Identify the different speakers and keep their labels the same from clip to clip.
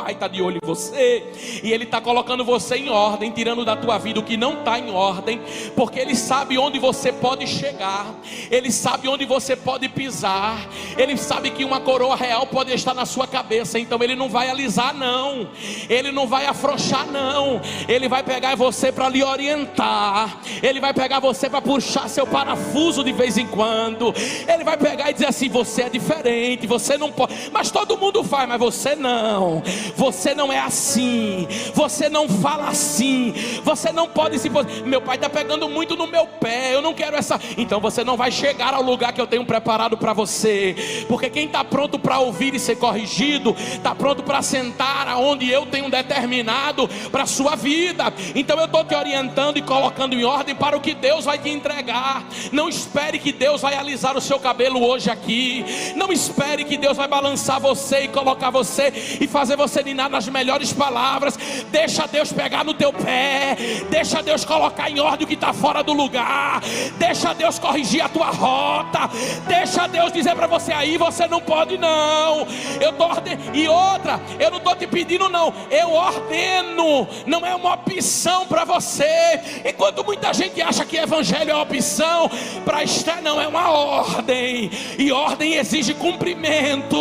Speaker 1: Pai está de olho em você, e Ele está colocando você em ordem, tirando da tua vida o que não está em ordem, porque Ele sabe onde você pode chegar, Ele sabe onde você pode pisar, Ele sabe que uma coroa real pode estar na sua cabeça. Então Ele não vai alisar não, Ele não vai afrouxar não, Ele vai pegar você para lhe orientar, Ele vai pegar você para puxar seu parafuso de vez em quando, Ele vai pegar e dizer assim: você é diferente, você não pode, mas todo mundo faz, mas você não é assim, você não fala assim, você não pode se... Meu pai está pegando muito no meu pé, eu não quero essa... Então você não vai chegar ao lugar que eu tenho preparado para você, porque quem está pronto para ouvir e ser corrigido, está pronto para sentar aonde eu tenho determinado para a sua vida. Então eu estou te orientando e colocando em ordem para o que Deus vai te entregar. Não espere que Deus vai alisar o seu cabelo hoje aqui, não espere que Deus vai balançar você e colocar você e fazer você ninar nas melhores palavras. Deixa Deus pegar no teu pé, deixa Deus colocar em ordem o que está fora do lugar, deixa Deus corrigir a tua rota, deixa Deus dizer para você: aí você não pode não, eu estou ordenando. E outra, eu não estou te pedindo não, eu ordeno, não é uma opção para você. Enquanto muita gente acha que evangelho é opção, para Esther não, é uma ordem, e ordem exige cumprimento,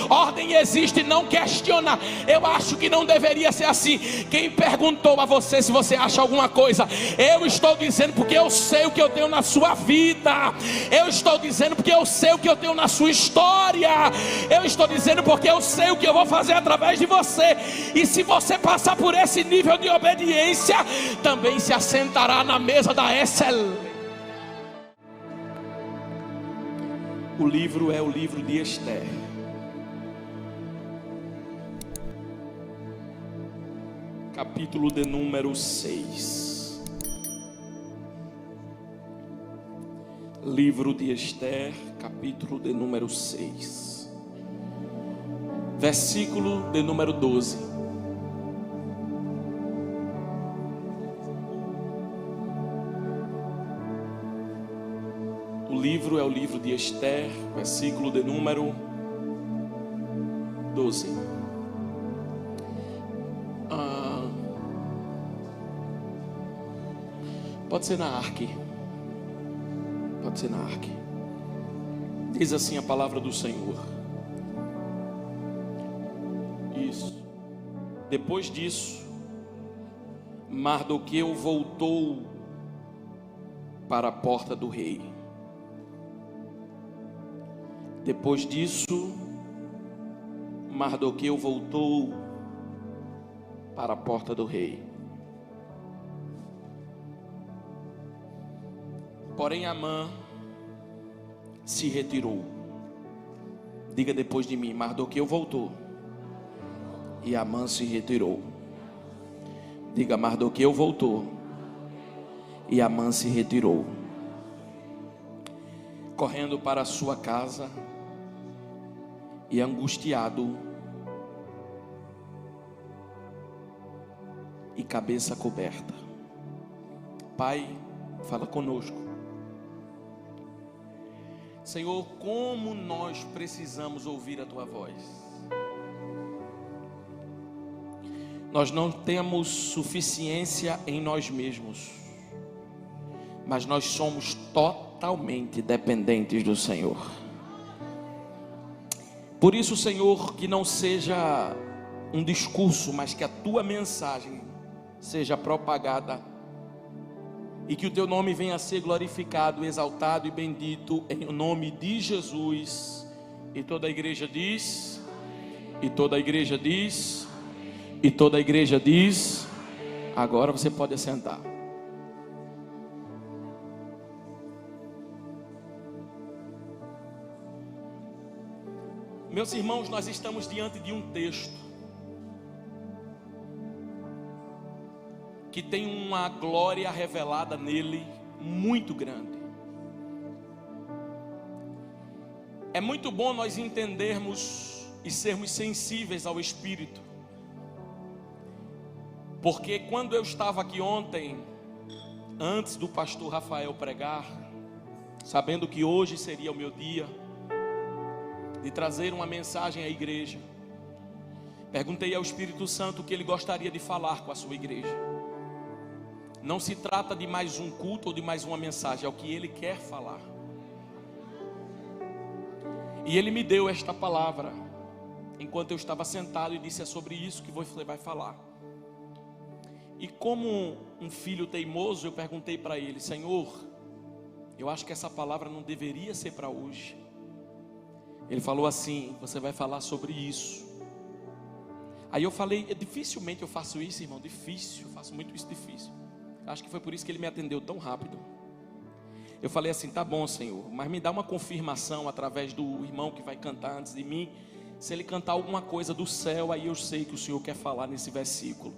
Speaker 1: ordem existe não questionar. Eu acho que não deveria ser assim. Quem perguntou a você se você acha alguma coisa? Eu estou dizendo porque eu sei o que eu tenho na sua vida, eu estou dizendo porque eu sei o que eu tenho na sua história, eu estou dizendo porque eu sei o que eu vou fazer através de você. E se você passar por esse nível de obediência, também se assentará na mesa da excelência. O livro é o livro de Esther. Capítulo de número 6. Livro de Esther, capítulo de número 6. Versículo de número 12. O livro é o livro de Esther, versículo de número 12. Pode ser na Arque. Pode ser na Arque. Diz assim a palavra do Senhor. Isso. Depois disso, Mardoqueu voltou para a porta do rei. Depois disso, Mardoqueu voltou para a porta do rei. Porém Amã se retirou. Diga depois de mim: Mardoqueu voltou e Amã se retirou. Diga: Mardoqueu voltou e Amã se retirou, correndo para a sua casa e angustiado e cabeça coberta. Pai, fala conosco. Senhor, como nós precisamos ouvir a Tua voz. Nós não temos suficiência em nós mesmos, mas nós somos totalmente dependentes do Senhor. Por isso, Senhor, que não seja um discurso, mas que a Tua mensagem seja propagada, e que o Teu nome venha a ser glorificado, exaltado e bendito, em nome de Jesus. E toda a igreja diz, e toda a igreja diz, e toda a igreja diz. Agora você pode assentar. Meus irmãos, nós estamos diante de um texto que tem uma glória revelada nele muito grande. É muito bom nós entendermos e sermos sensíveis ao Espírito, porque quando eu estava aqui ontem, antes do pastor Rafael pregar, sabendo que hoje seria o meu dia de trazer uma mensagem à igreja, Perguntei ao Espírito Santo o que ele gostaria de falar com a sua igreja. Não se trata de mais um culto ou de mais uma mensagem, é o que ele quer falar. E ele me deu esta palavra enquanto eu estava sentado e disse: é sobre isso que você vai falar. E como um filho teimoso, eu perguntei para ele: Senhor, eu acho que essa palavra não deveria ser para hoje. Ele falou assim: você vai falar sobre isso. Aí eu falei: dificilmente eu faço isso, irmão, difícil, eu faço muito isso difícil. Acho que foi por isso que ele me atendeu tão rápido. Eu falei assim: tá bom, Senhor, mas me dá uma confirmação através do irmão que vai cantar antes de mim. Se ele cantar alguma coisa do céu, aí eu sei que o Senhor quer falar nesse versículo.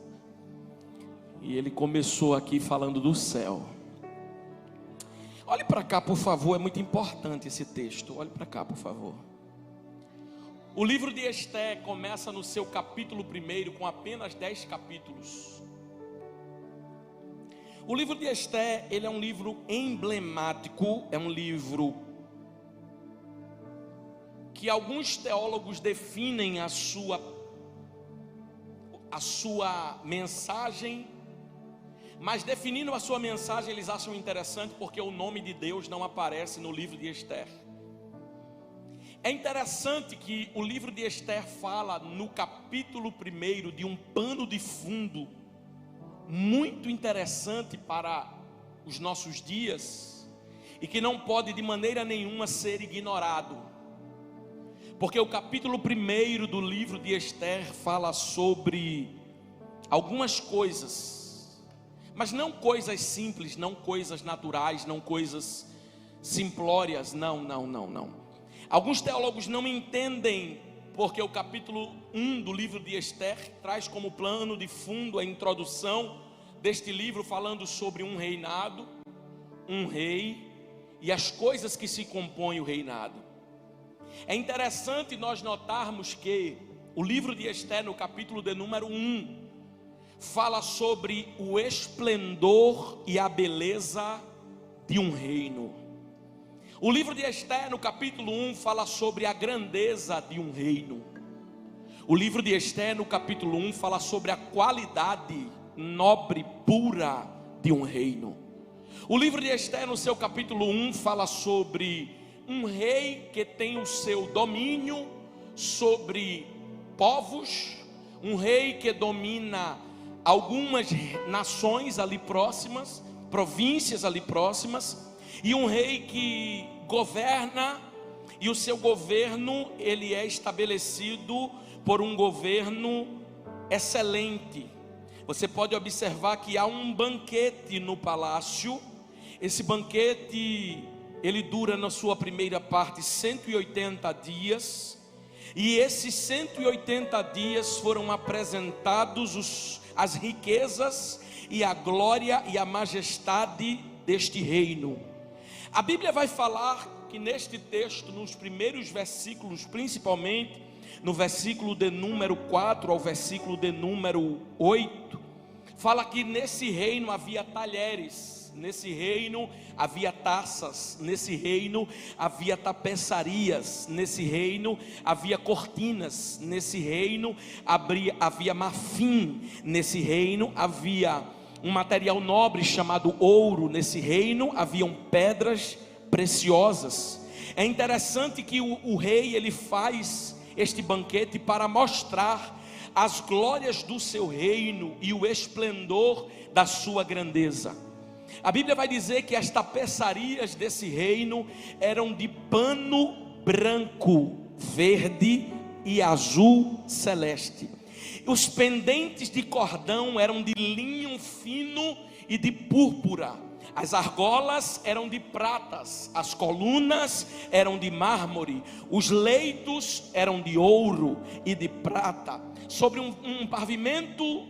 Speaker 1: E ele começou aqui falando do céu. Olhe para cá, por favor, é muito importante esse texto. Olhe para cá, por favor. O livro de Esther começa no seu capítulo 1 com apenas 10 capítulos. O livro de Esther, ele é um livro emblemático, é um livro que alguns teólogos definem a sua mensagem, mas definindo a sua mensagem, eles acham interessante porque o nome de Deus não aparece no livro de Esther. É interessante que o livro de Esther fala no capítulo 1 de um pano de fundo muito interessante para os nossos dias e que não pode de maneira nenhuma ser ignorado, porque o capítulo 1 do livro de Esther fala sobre algumas coisas, mas não coisas simples, não coisas naturais, não coisas simplórias, não. Alguns teólogos não entendem porque o capítulo 1 do livro de Esther traz como plano de fundo a introdução deste livro, falando sobre um reinado, um rei e as coisas que se compõem o reinado. É interessante nós notarmos que o livro de Esther, no capítulo de número 1, fala sobre o esplendor e a beleza de um reino. O livro de Esther, no capítulo 1, fala sobre a grandeza de um reino. O livro de Esther, no capítulo 1, fala sobre a qualidade nobre, pura de um reino. O livro de Esther, no seu capítulo 1, fala sobre um rei que tem o seu domínio sobre povos, um rei que domina algumas nações ali próximas, províncias ali próximas, e um rei que governa, e o seu governo, ele é estabelecido por um governo excelente. Você pode observar que há um banquete no palácio. Esse banquete, ele dura na sua primeira parte 180 dias, e esses 180 dias foram apresentados as riquezas e a glória e a majestade deste reino. A Bíblia vai falar que neste texto, nos primeiros versículos, principalmente no versículo de número 4 ao versículo de número 8, fala que nesse reino havia talheres, nesse reino havia taças, nesse reino havia tapeçarias, nesse reino havia cortinas, nesse reino havia marfim, nesse reino havia um material nobre chamado ouro, nesse reino haviam pedras preciosas. É interessante que o rei, ele faz este banquete para mostrar as glórias do seu reino e o esplendor da sua grandeza. A Bíblia vai dizer que as tapeçarias desse reino eram de pano branco, verde e azul celeste. Os pendentes de cordão eram de linho fino e de púrpura. As argolas eram de pratas, as colunas eram de mármore, os leitos eram de ouro e de prata. Sobre um pavimento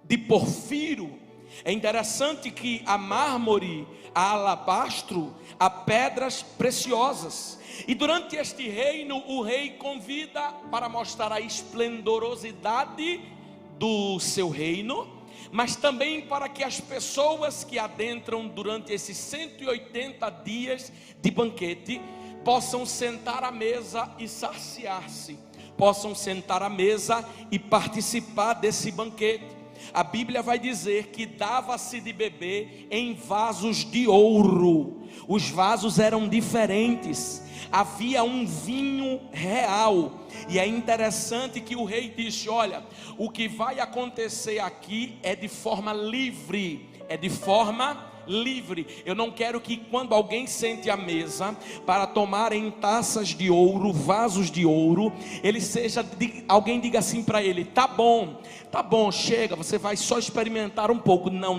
Speaker 1: de porfiro. É interessante que a mármore, a alabastro, há pedras preciosas. E durante este reino, o rei convida para mostrar a esplendorosidade do seu reino, mas também para que as pessoas que adentram durante esses 180 dias de banquete possam sentar à mesa e saciar-se, possam sentar à mesa e participar desse banquete. A Bíblia vai dizer que dava-se de beber em vasos de ouro. Os vasos eram diferentes. Havia um vinho real. E é interessante que o rei disse: olha, o que vai acontecer aqui é de forma livre. É de forma livre. Eu não quero que quando alguém sente à mesa para tomar em taças de ouro, vasos de ouro, ele seja, alguém diga assim para ele: tá bom, chega, você vai só experimentar um pouco. Não.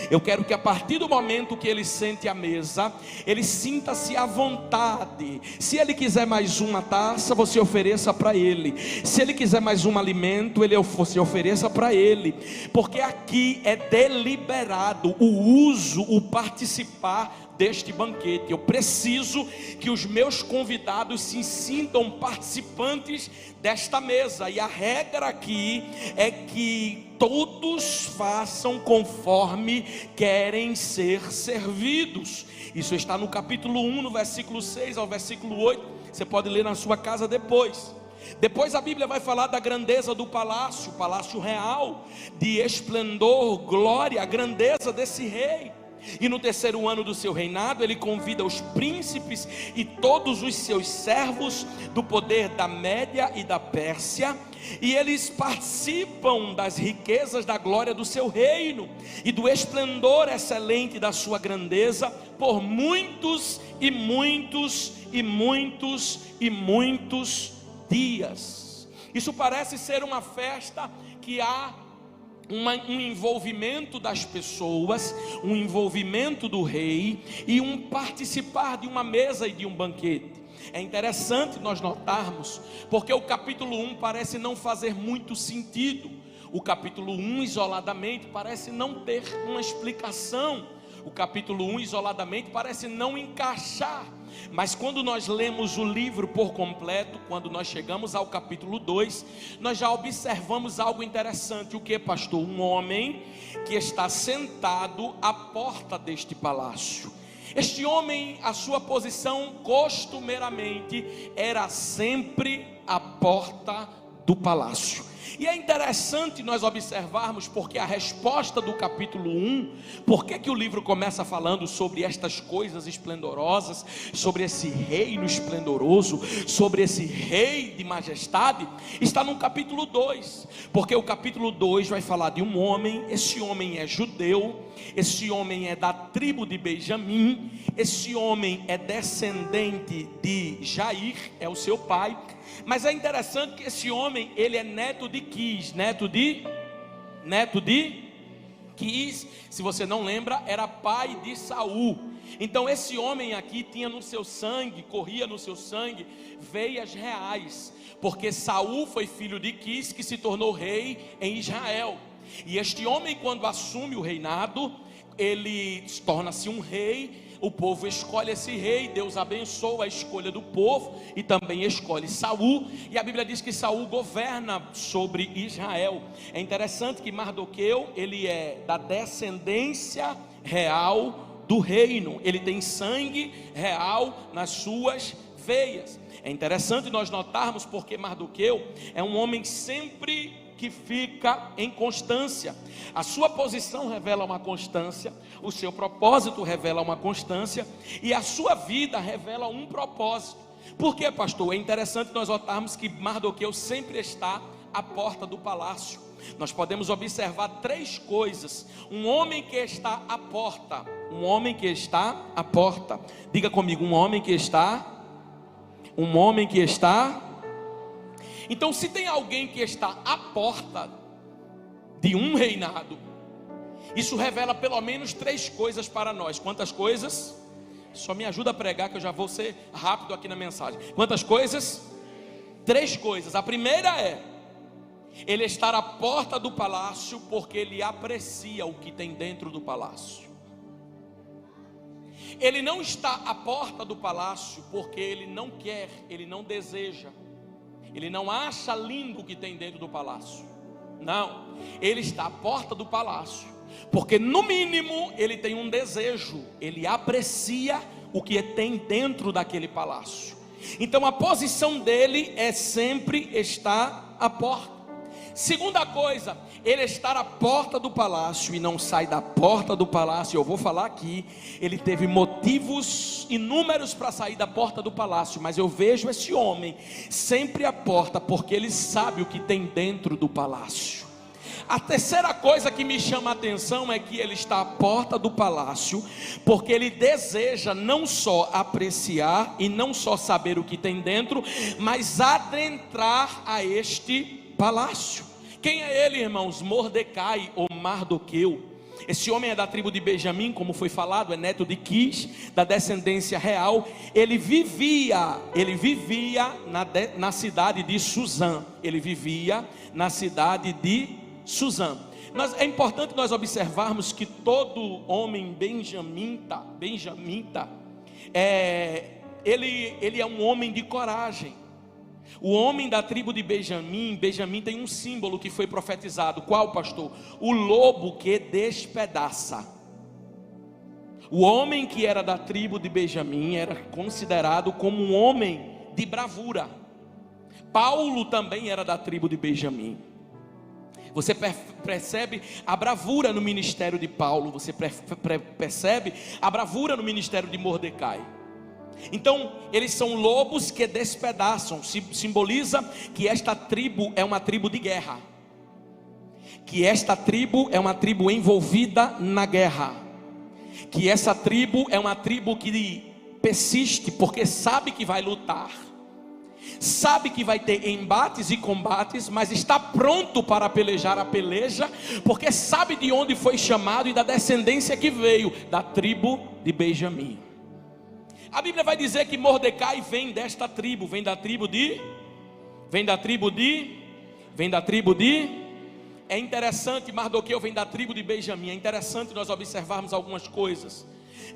Speaker 1: Eu quero que a partir do momento que ele sente à mesa, ele sinta-se à vontade. Se ele quiser mais uma taça, você ofereça para ele. Se ele quiser mais um alimento, você ofereça para ele. Porque aqui é deliberado o uso, o participar deste banquete. Eu preciso que os meus convidados se sintam participantes desta mesa, e a regra aqui é que todos façam conforme querem ser servidos. Isso está no capítulo 1, no versículo 6 ao versículo 8, você pode ler na sua casa depois. Depois a Bíblia vai falar da grandeza do palácio, palácio real, de esplendor, glória, a grandeza desse rei. E no terceiro ano do seu reinado, ele convida os príncipes e todos os seus servos do poder da Média e da Pérsia, e eles participam das riquezas da glória do seu reino e do esplendor excelente da sua grandeza por muitos e muitos e muitos e muitos dias. Isso parece ser uma festa que há um envolvimento das pessoas, um envolvimento do rei e um participar de uma mesa e de um banquete. É interessante nós notarmos, porque o capítulo 1 parece não fazer muito sentido. O capítulo 1 isoladamente parece não ter uma explicação. O capítulo 1 isoladamente parece não encaixar. Mas quando nós lemos o livro por completo, quando nós chegamos ao capítulo 2, nós já observamos algo interessante. O que, pastor? Um homem que está sentado à porta deste palácio. Este homem, a sua posição costumeiramente era sempre à porta do palácio. E é interessante nós observarmos, porque a resposta do capítulo 1, por que o livro começa falando sobre estas coisas esplendorosas, sobre esse reino esplendoroso, sobre esse rei de majestade, está no capítulo 2, porque o capítulo 2 vai falar de um homem. Esse homem é judeu, esse homem é da tribo de Benjamim, esse homem é descendente de Jair, é o seu pai. Mas é interessante que esse homem, ele é neto de Quis, neto de Quis, se você não lembra, era pai de Saul. Então esse homem aqui tinha no seu sangue, corria no seu sangue veias reais, porque Saul foi filho de Quis, que se tornou rei em Israel. E este homem, quando assume o reinado, ele torna-se um rei. O povo escolhe esse rei, Deus abençoa a escolha do povo e também escolhe Saul, e a Bíblia diz que Saul governa sobre Israel. É interessante que Mardoqueu, ele é da descendência real do reino, ele tem sangue real nas suas veias. É interessante nós notarmos, porque Mardoqueu é um homem sempre que fica em constância. A sua posição revela uma constância, o seu propósito revela uma constância, e a sua vida revela um propósito. Por que, pastor? É interessante nós notarmos que Mardoqueu sempre está à porta do palácio. Nós podemos observar três coisas. Um homem que está à porta. Um homem que está à porta. Diga comigo, um homem que está. Então, se tem alguém que está à porta de um reinado, isso revela pelo menos três coisas para nós. Quantas coisas? Só me ajuda a pregar, que eu já vou ser rápido aqui na mensagem. Quantas coisas? Três coisas. A primeira é ele estar à porta do palácio porque ele aprecia o que tem dentro do palácio. Ele não está à porta do palácio porque ele não quer, ele não deseja, ele não acha lindo o que tem dentro do palácio. Não, ele está à porta do palácio porque no mínimo ele tem um desejo, ele aprecia o que tem dentro daquele palácio. Então a posição dele é sempre estar à porta. Segunda coisa, ele estar à porta do palácio e não sai da porta do palácio. Eu vou falar aqui, ele teve motivos inúmeros para sair da porta do palácio, mas eu vejo esse homem sempre à porta, porque ele sabe o que tem dentro do palácio. A terceira coisa que me chama a atenção é que ele está à porta do palácio, porque ele deseja não só apreciar e não só saber o que tem dentro, mas adentrar a este palácio. Quem é ele, irmãos? Mordecai ou Mardoqueu. Esse homem é da tribo de Benjamim, como foi falado, é neto de Quis, da descendência real. Ele vivia na cidade de Suzã. Ele vivia na cidade de Suzã. Mas é importante nós observarmos que todo homem benjamita, ele é um homem de coragem. O homem da tribo de Benjamim tem um símbolo que foi profetizado. Qual, pastor? O lobo que despedaça. O homem que era da tribo de Benjamim era considerado como um homem de bravura. Paulo também era da tribo de Benjamim. Você percebe a bravura no ministério de Paulo, você percebe a bravura no ministério de Mordecai. Então, eles são lobos que despedaçam. Simboliza que esta tribo é uma tribo de guerra, que esta tribo é uma tribo envolvida na guerra, que essa tribo é uma tribo que persiste, porque sabe que vai lutar, sabe que vai ter embates e combates, mas está pronto para pelejar a peleja, porque sabe de onde foi chamado e da descendência que veio, da tribo de Benjamim. A Bíblia vai dizer que Mordecai vem desta tribo, vem da tribo de. É interessante, Mardoqueu vem da tribo de Benjamim. É interessante nós observarmos algumas coisas.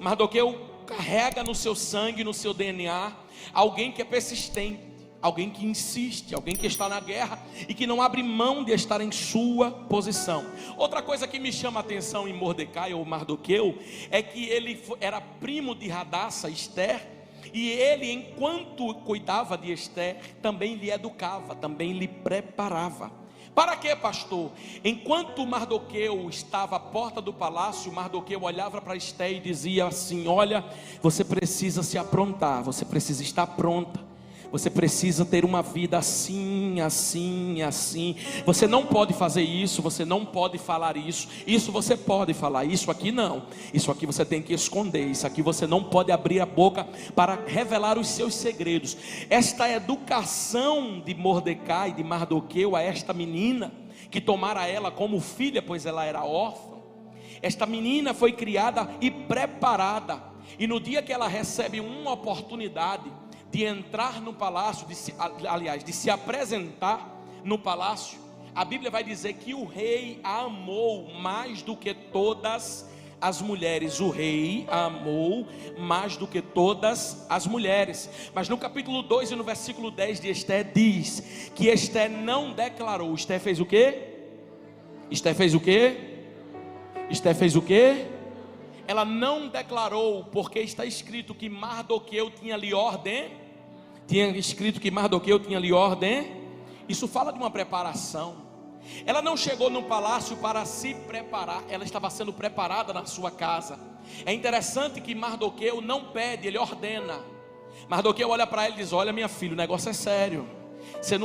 Speaker 1: Mardoqueu carrega no seu sangue, no seu DNA, alguém que é persistente, alguém que insiste, alguém que está na guerra e que não abre mão de estar em sua posição. Outra coisa que me chama a atenção em Mordecai ou Mardoqueu é que ele era primo de Hadassa, Esther, e ele, enquanto cuidava de Esther, também lhe educava, também lhe preparava. Para quê, pastor? Enquanto Mardoqueu estava à porta do palácio, Mardoqueu olhava para Esther e dizia assim: olha, você precisa se aprontar, você precisa estar pronta. Você precisa ter uma vida assim, assim, assim. Você não pode fazer isso, você não pode falar isso. Isso você pode falar, isso aqui não. Isso aqui você tem que esconder. Isso aqui você não pode abrir a boca para revelar os seus segredos. Esta educação de Mordecai, de Mardoqueu a esta menina, que tomara ela como filha, pois ela era órfã. Esta menina foi criada e preparada. E no dia que ela recebe uma oportunidade de entrar no palácio, de se apresentar no palácio, a Bíblia vai dizer que o rei a amou mais do que todas as mulheres. O rei a amou mais do que todas as mulheres. Mas no capítulo 2 e no versículo 10 de Esther diz que Esther não declarou. Esther fez o quê? Esther fez o quê? Esther fez o quê? Ela não declarou, porque está escrito que Mardoqueu tinha lhe ordem. Tinha escrito que Mardoqueu tinha lhe ordem. Isso fala de uma preparação. Ela não chegou no palácio para se preparar, ela estava sendo preparada na sua casa. É interessante que Mardoqueu não pede, ele ordena. Mardoqueu olha para ela e diz: olha, minha filha, o negócio é sério. Você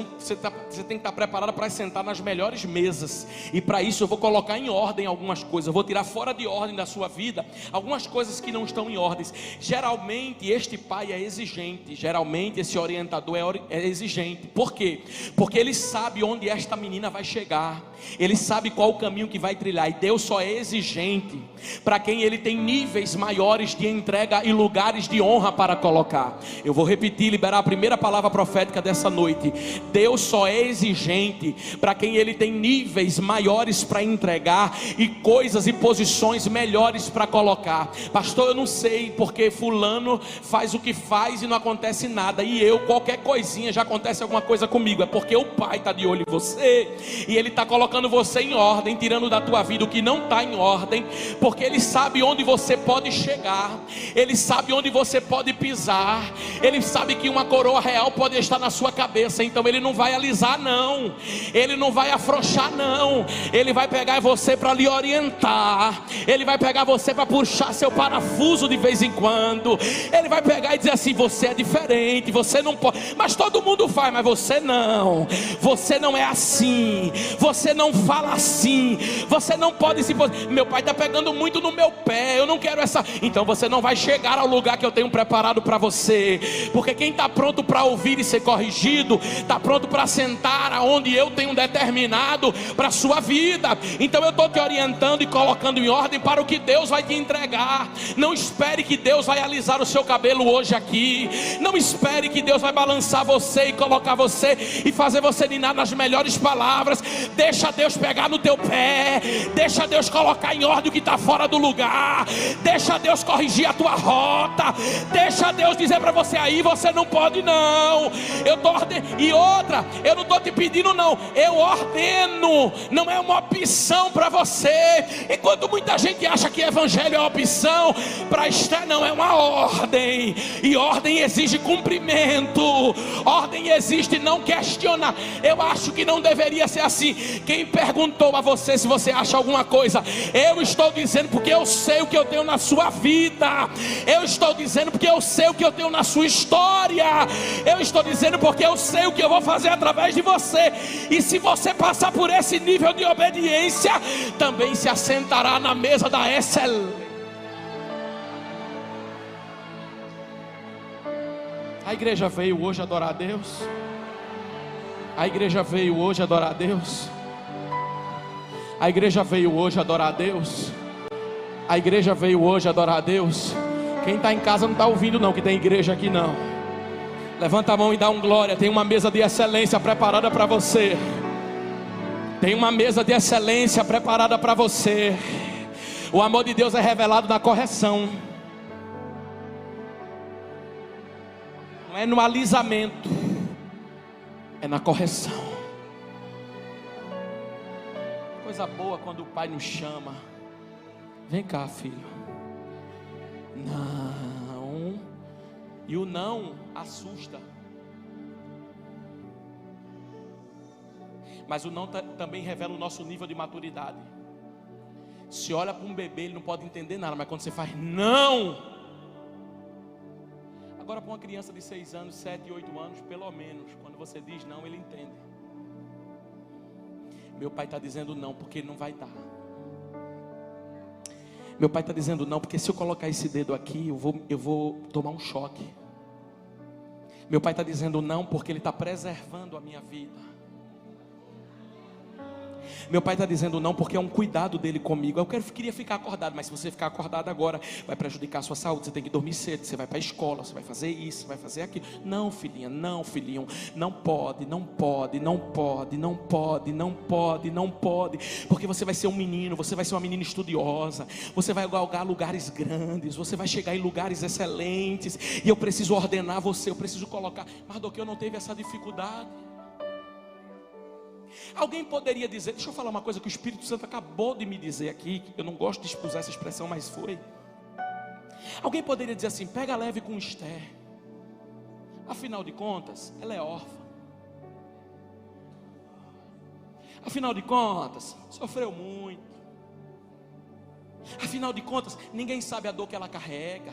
Speaker 1: tem que estar preparada para sentar nas melhores mesas. E para isso eu vou colocar em ordem algumas coisas. Eu vou tirar fora de ordem da sua vida algumas coisas que não estão em ordem. Geralmente este pai é exigente. Geralmente esse orientador é exigente. Por quê? Porque ele sabe onde esta menina vai chegar. Ele sabe qual o caminho que vai trilhar. E Deus só é exigente para quem ele tem níveis maiores de entrega e lugares de honra para colocar. Eu vou repetir, liberar a primeira palavra profética dessa noite. Deus só é exigente para quem Ele tem níveis maiores para entregar e coisas e posições melhores para colocar. Pastor, eu não sei porque fulano faz o que faz e não acontece nada, e eu, qualquer coisinha já acontece alguma coisa comigo. É porque o Pai está de olho em você, e Ele está colocando você em ordem, tirando da tua vida o que não está em ordem, porque Ele sabe onde você pode chegar, Ele sabe onde você pode pisar, Ele sabe que uma coroa real pode estar na sua cabeça. Então Ele não vai alisar não, Ele não vai afrouxar não, Ele vai pegar você para lhe orientar, Ele vai pegar você para puxar seu parafuso de vez em quando, Ele vai pegar e dizer assim: você é diferente, você não pode, mas todo mundo faz, mas você não é assim, você não fala assim, você não pode se... Meu pai está pegando muito no meu pé, eu não quero essa... Então você não vai chegar ao lugar que eu tenho preparado para você, porque quem está pronto para ouvir e ser corrigido, está pronto para sentar aonde eu tenho determinado para a sua vida. Então eu estou te orientando e colocando em ordem para o que Deus vai te entregar. Não espere que Deus vai alisar o seu cabelo hoje aqui, não espere que Deus vai balançar você e colocar você e fazer você ninar nas melhores palavras. Deixa Deus pegar no teu pé, deixa Deus colocar em ordem o que está fora do lugar, deixa Deus corrigir a tua rota, deixa Deus dizer para você: aí você não pode não, eu tô ordenando. E outra, eu não estou te pedindo não, eu ordeno, não é uma opção para você. Enquanto muita gente acha que evangelho é opção, para estar não, é uma ordem, e ordem exige cumprimento, ordem exige não questionar. Eu acho que não deveria ser assim. Quem perguntou a você se você acha alguma coisa? Eu estou dizendo porque eu sei o que eu tenho na sua vida, eu estou dizendo porque eu sei o que eu tenho na sua história, eu estou dizendo porque eu sei o que eu vou fazer através de você. E se você passar por esse nível de obediência, também se assentará na mesa da excelência. A igreja veio hoje adorar a Deus. A igreja veio hoje adorar a Deus. A igreja veio hoje adorar a Deus. A igreja veio hoje adorar a Deus. Quem está em casa não está ouvindo não, que tem igreja aqui não. Levanta a mão e dá um glória. Tem uma mesa de excelência preparada para você. Tem uma mesa de excelência preparada para você. O amor de Deus é revelado na correção, não é no alisamento, é na correção. Coisa boa quando o pai nos chama: vem cá, filho. Não. E o não assusta, mas o não também revela o nosso nível de maturidade. Se olha para um bebê, ele não pode entender nada, mas quando você faz não. Agora para uma criança de 6 anos, 7, 8 anos, pelo menos, quando você diz não, ele entende. Meu pai está dizendo não porque ele não vai dar. Meu pai está dizendo não porque se eu colocar esse dedo aqui, eu vou tomar um choque. Meu pai está dizendo não porque ele está preservando a minha vida. Meu pai está dizendo não porque é um cuidado dele comigo. Eu queria ficar acordado, mas se você ficar acordado agora, vai prejudicar a sua saúde. Você tem que dormir cedo, você vai para a escola, você vai fazer isso, você vai fazer aquilo. Não, filhinha, não, filhinho, não pode, não pode, não pode, não pode, não pode, não pode. Porque você vai ser um menino, você vai ser uma menina estudiosa, você vai galgar lugares grandes, você vai chegar em lugares excelentes, e eu preciso ordenar você, eu preciso colocar. Mas do que eu não teve essa dificuldade? Alguém poderia dizer, deixa eu falar uma coisa que o Espírito Santo acabou de me dizer aqui, eu não gosto de usar essa expressão, mas foi. Alguém poderia dizer assim: pega leve com Esther, afinal de contas, ela é órfã. Afinal de contas, sofreu muito. Afinal de contas, ninguém sabe a dor que ela carrega.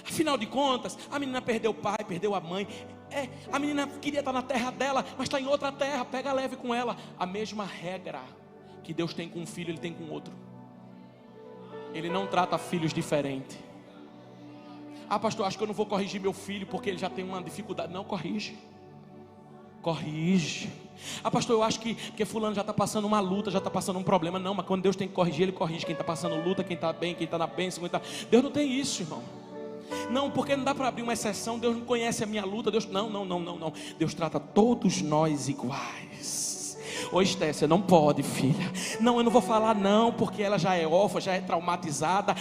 Speaker 1: Afinal de contas, a menina perdeu o pai, perdeu a mãe. A menina queria estar na terra dela, mas está em outra terra. Pega leve com ela. A mesma regra que Deus tem com um filho, Ele tem com outro. Ele não trata filhos diferente. Ah, pastor, acho que eu não vou corrigir meu filho porque ele já tem uma dificuldade. Não, corrige. Corrige. Ah, pastor, eu acho que fulano já está passando uma luta, já está passando um problema. Não, mas quando Deus tem que corrigir, Ele corrige. Quem está passando luta, quem está bem, quem está na bênção, Deus não tem isso, irmão. Não, porque não dá para abrir uma exceção. Deus não conhece a minha luta. Deus, não. Deus trata todos nós iguais. Ô Esté, você não pode, filha. Não, eu não vou falar não, porque ela já é órfã, já é traumatizada.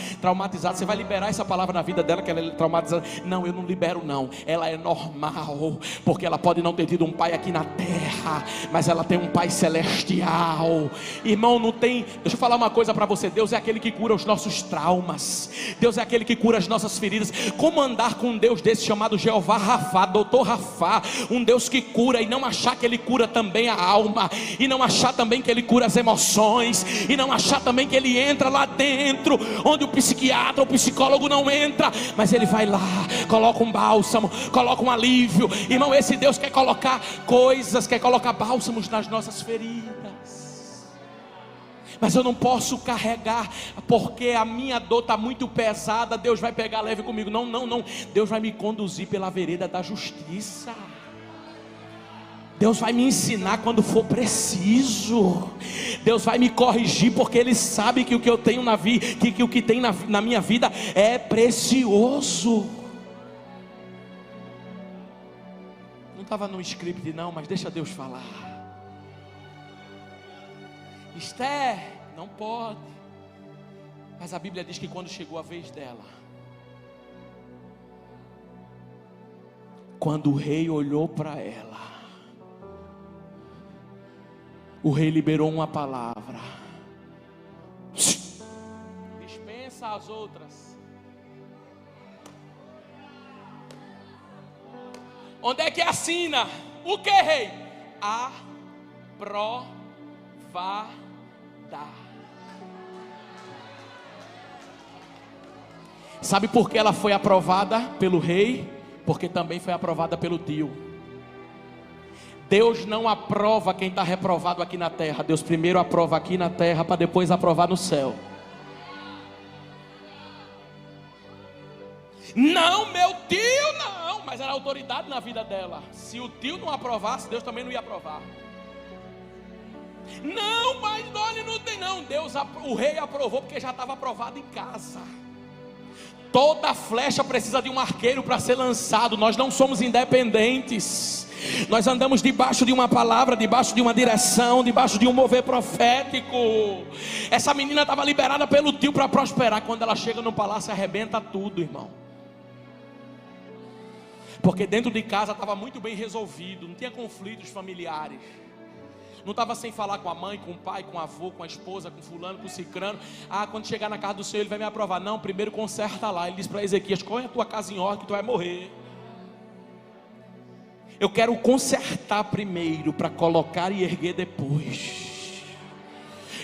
Speaker 1: Você vai liberar essa palavra na vida dela, que ela é traumatizada. Não, eu não libero não. Ela é normal, porque ela pode não ter tido um pai aqui na terra, mas ela tem um pai celestial. Irmão, não tem. Deixa eu falar uma coisa para você. Deus é aquele que cura os nossos traumas. Deus é aquele que cura as nossas feridas. Como andar com um Deus desse chamado Jeová Rafá, Doutor Rafá, um Deus que cura e não achar que Ele cura também a alma, e não achar também que Ele cura as emoções, e não achar também que Ele entra lá dentro, onde o psiquiatra, o psicólogo não entra, mas Ele vai lá, coloca um bálsamo, coloca um alívio. Irmão, esse Deus quer colocar coisas, quer colocar bálsamos nas nossas feridas. Mas eu não posso carregar, porque a minha dor está muito pesada. Deus vai pegar leve comigo. Não. Deus vai me conduzir pela vereda da justiça. Deus vai me ensinar quando for preciso. Deus vai me corrigir, porque Ele sabe que o que eu tenho na vida, que o que tem na minha vida é precioso. Não estava no script não, mas deixa Deus falar. Esther, não pode. Mas a Bíblia diz que quando chegou a vez dela, quando o rei olhou para ela, o rei liberou uma palavra: dispensa as outras. Onde é que assina? O que, rei? Aprovada. Sabe por que ela foi aprovada pelo rei? Porque também foi aprovada pelo tio. Deus não aprova quem está reprovado aqui na terra. Deus primeiro aprova aqui na terra, para depois aprovar no céu. Não, meu tio não. Mas era autoridade na vida dela. Se o tio não aprovasse, Deus também não ia aprovar. Não, mas olha, não tem não. O rei aprovou porque já estava aprovado em casa. Toda flecha precisa de um arqueiro para ser lançado. Nós não somos independentes. Nós andamos debaixo de uma palavra, debaixo de uma direção, debaixo de um mover profético. Essa menina estava liberada pelo tio para prosperar. Quando ela chega no palácio, arrebenta tudo, irmão. Porque dentro de casa estava muito bem resolvido, não tinha conflitos familiares. Não estava sem falar com a mãe, com o pai, com o avô, com a esposa, com fulano, com o cicrano. Quando chegar na casa do Senhor, Ele vai me aprovar. Não, primeiro conserta lá. Ele diz para Ezequias: põe a tua casa em ordem que tu vai morrer. Eu quero consertar primeiro, para colocar e erguer depois.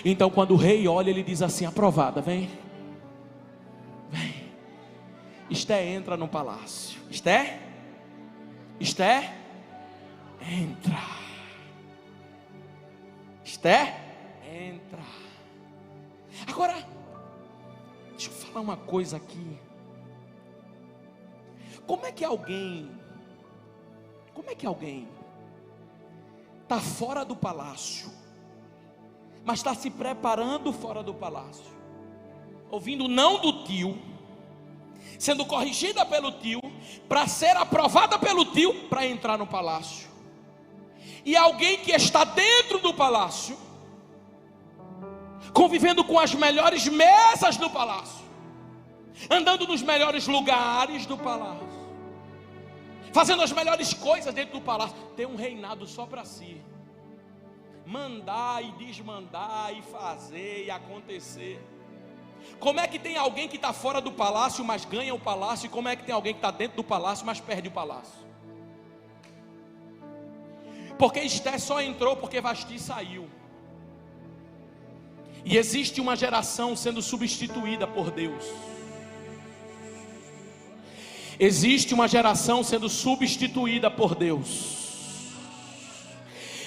Speaker 1: Então quando o rei olha, ele diz assim: aprovada, vem. Esté entra no palácio. Esté, entra. Esté, entra. Agora, deixa eu falar uma coisa aqui. Como é que alguém está fora do palácio, mas está se preparando fora do palácio, ouvindo o não do tio, sendo corrigida pelo tio, para ser aprovada pelo tio, para entrar no palácio? E alguém que está dentro do palácio, convivendo com as melhores mesas do palácio, andando nos melhores lugares do palácio, fazendo as melhores coisas dentro do palácio, tem um reinado só para si, mandar e desmandar e fazer e acontecer. Como é que tem alguém que está fora do palácio, mas ganha o palácio? E como é que tem alguém que está dentro do palácio, mas perde o palácio? Porque Esté só entrou porque Vasti saiu. E existe uma geração sendo substituída por Deus. Existe uma geração sendo substituída por Deus.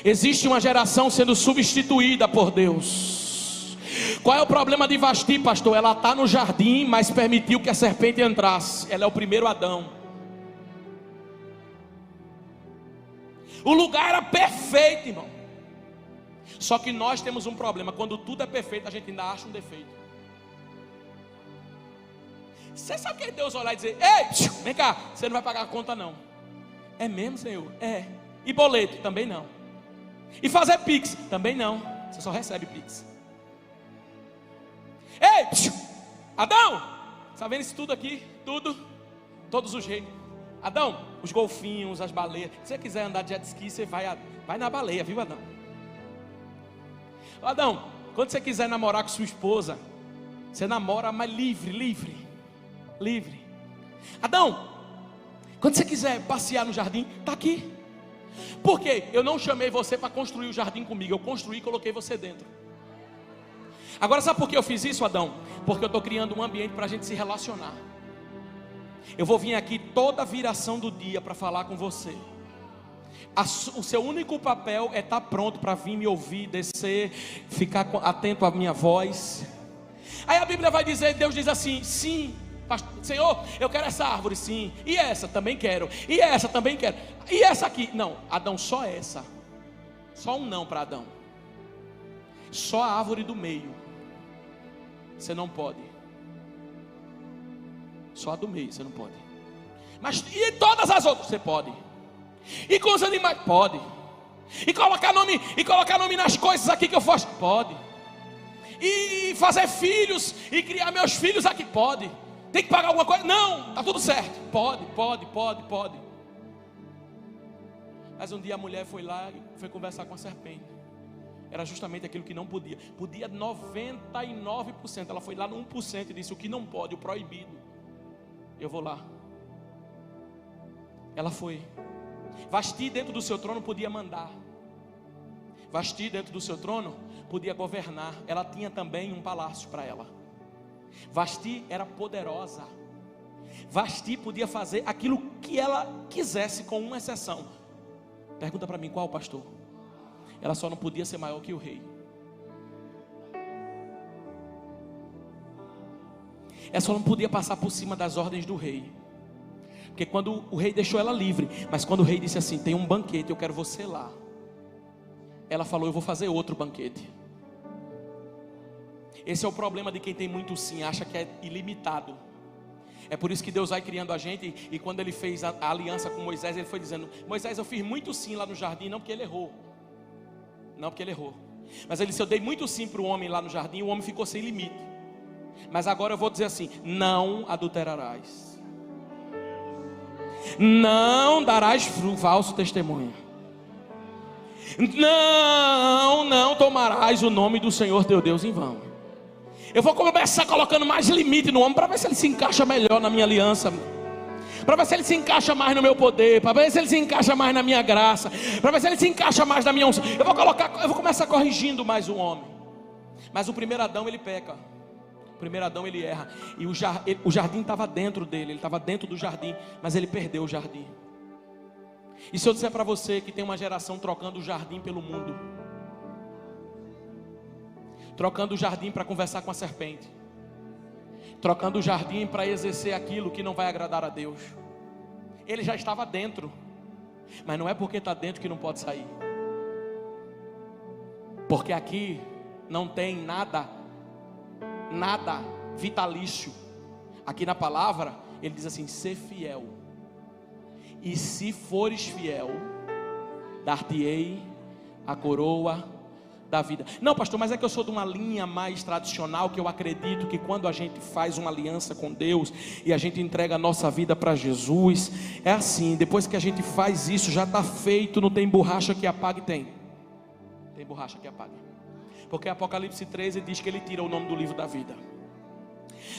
Speaker 1: Existe uma geração sendo substituída por Deus. Qual é o problema de Vasti, pastor? Ela está no jardim, mas permitiu que a serpente entrasse. Ela é o primeiro Adão. O lugar era perfeito, irmão. Só que nós temos um problema. Quando tudo é perfeito, a gente ainda acha um defeito. Você sabe que Deus olhar e dizer: ei, vem cá, você não vai pagar a conta não. É mesmo, Senhor? É. E boleto? Também não. E fazer pix? Também não. Você só recebe pix. Ei, Adão, está vendo isso tudo aqui? Tudo, todos os jeitos. Adão, os golfinhos, as baleias. Se você quiser andar de jet ski, você vai na baleia, viu, Adão? Adão, quando você quiser namorar com sua esposa, você namora, mas livre. Adão, quando você quiser passear no jardim, está aqui. Por quê? Eu não chamei você para construir o jardim comigo, eu construí e coloquei você dentro. Agora sabe por que eu fiz isso, Adão? Porque eu estou criando um ambiente para a gente se relacionar. Eu vou vir aqui toda viração do dia para falar com você. O seu único papel é estar pronto para vir me ouvir, descer, ficar atento à minha voz. Aí a Bíblia vai dizer, Deus diz assim: sim, Senhor, eu quero essa árvore, sim. E essa também quero. E essa também quero. E essa aqui? Não, Adão, só essa. Só um não para Adão. Só a árvore do meio. Você não pode. Só a do meio você não pode. Mas e todas as outras? Você pode. E com os animais? Pode. E colocar nome nas coisas aqui que eu faço? Pode. E fazer filhos e criar meus filhos aqui? Pode. Tem que pagar alguma coisa? Não, está tudo certo. Pode. Mas um dia a mulher foi lá e foi conversar com a serpente. Era justamente aquilo que não podia. Podia 99%. Ela foi lá no 1% e disse: o que não pode, o proibido. Eu vou lá. Ela foi. Vasti dentro do seu trono podia mandar. Vasti dentro do seu trono podia governar. Ela tinha também um palácio para ela. Vasti era poderosa. Vasti podia fazer aquilo que ela quisesse, com uma exceção. Pergunta para mim, qual, pastor? Ela só não podia ser maior que o rei. Ela só não podia passar por cima das ordens do rei. Porque quando o rei deixou ela livre, mas quando o rei disse assim: tem um banquete, eu quero você lá, ela falou: eu vou fazer outro banquete. Esse é o problema de quem tem muito sim, acha que é ilimitado. É por isso que Deus vai criando a gente. E quando ele fez a aliança com Moisés, ele foi dizendo: Moisés, eu fiz muito sim lá no jardim. Não porque ele errou. Mas ele disse: eu dei muito sim para o homem lá no jardim. O homem ficou sem limite. Mas agora eu vou dizer assim: não adulterarás, não darás falso testemunho, não tomarás o nome do Senhor teu Deus em vão. Eu vou começar colocando mais limite no homem, para ver se ele se encaixa melhor na minha aliança, para ver se ele se encaixa mais no meu poder, para ver se ele se encaixa mais na minha graça, para ver se ele se encaixa mais na minha unção. Eu vou começar corrigindo mais o homem. Mas o primeiro Adão, ele peca. O primeiro Adão, ele erra. E o jardim estava dentro dele. Ele estava dentro do jardim, mas ele perdeu o jardim. E se eu disser para você que tem uma geração trocando o jardim pelo mundo, trocando o jardim para conversar com a serpente, trocando o jardim para exercer aquilo que não vai agradar a Deus. Ele já estava dentro, mas não é porque está dentro que não pode sair. Porque aqui não tem nada vitalício. Aqui na palavra ele diz assim: ser fiel, e se fores fiel, dar-te-ei a coroa da vida. Não, pastor, mas é que eu sou de uma linha mais tradicional, que eu acredito que quando a gente faz uma aliança com Deus e a gente entrega a nossa vida para Jesus, é assim, depois que a gente faz isso, já está feito, não tem borracha que apague. Tem borracha que apague. Porque Apocalipse 13 diz que ele tira o nome do livro da vida.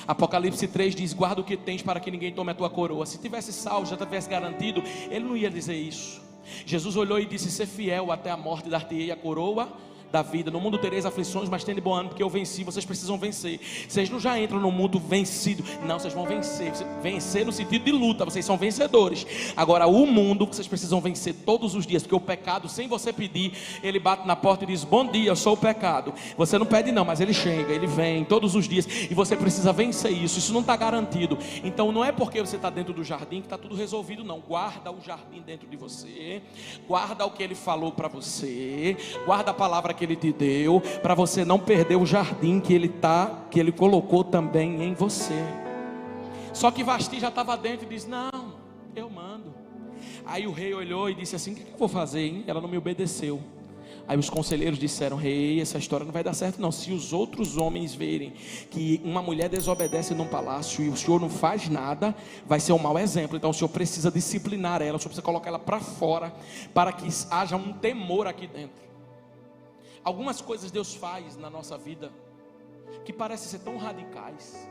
Speaker 1: Apocalipse 3 diz: guarda o que tens para que ninguém tome a tua coroa. Se tivesse salvo, já tivesse garantido, ele não ia dizer isso. Jesus olhou e disse: ser fiel até a morte, dar-te-ei a coroa da vida. No mundo tereis aflições, mas tende bom ânimo, porque eu venci. Vocês precisam vencer. Vocês não já entram no mundo vencido. Não, vocês vão vencer. Vencer no sentido de luta. Vocês são vencedores. Agora o mundo, vocês precisam vencer todos os dias. Porque o pecado, sem você pedir, ele bate na porta e diz: bom dia, eu sou o pecado. Você não pede não, mas ele chega, ele vem todos os dias. E você precisa vencer isso. Isso não está garantido. Então não é porque você está dentro do jardim que está tudo resolvido, não. Guarda o jardim dentro de você. Guarda o que ele falou para você. Guarda a palavra que ele te deu, para você não perder o jardim que ele colocou também em você. Só que Vasti já estava dentro e disse: não, eu mando. Aí o rei olhou e disse assim: o que eu vou fazer, hein? Ela não me obedeceu. Aí os conselheiros disseram: rei, essa história não vai dar certo não. Se os outros homens verem que uma mulher desobedece num palácio e o senhor não faz nada, vai ser um mau exemplo. Então o senhor precisa disciplinar ela, o senhor precisa colocar ela para fora, para que haja um temor aqui dentro. Algumas coisas Deus faz na nossa vida que parecem ser tão radicais.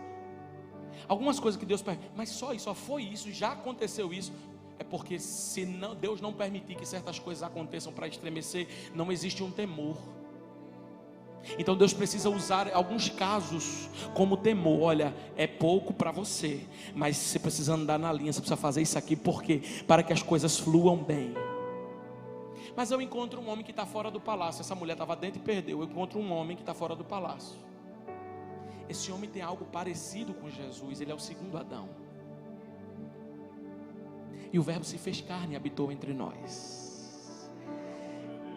Speaker 1: Algumas coisas que Deus permite, mas só foi isso, já aconteceu isso. É porque se não, Deus não permitir que certas coisas aconteçam para estremecer, não existe um temor. Então Deus precisa usar alguns casos como temor. Olha, é pouco para você, mas você precisa andar na linha, você precisa fazer isso aqui, porque para que as coisas fluam bem. Mas eu encontro um homem que está fora do palácio. Essa mulher estava dentro e perdeu. Eu encontro um homem que está fora do palácio. Esse homem tem algo parecido com Jesus. Ele é o segundo Adão. E o verbo se fez carne e habitou entre nós.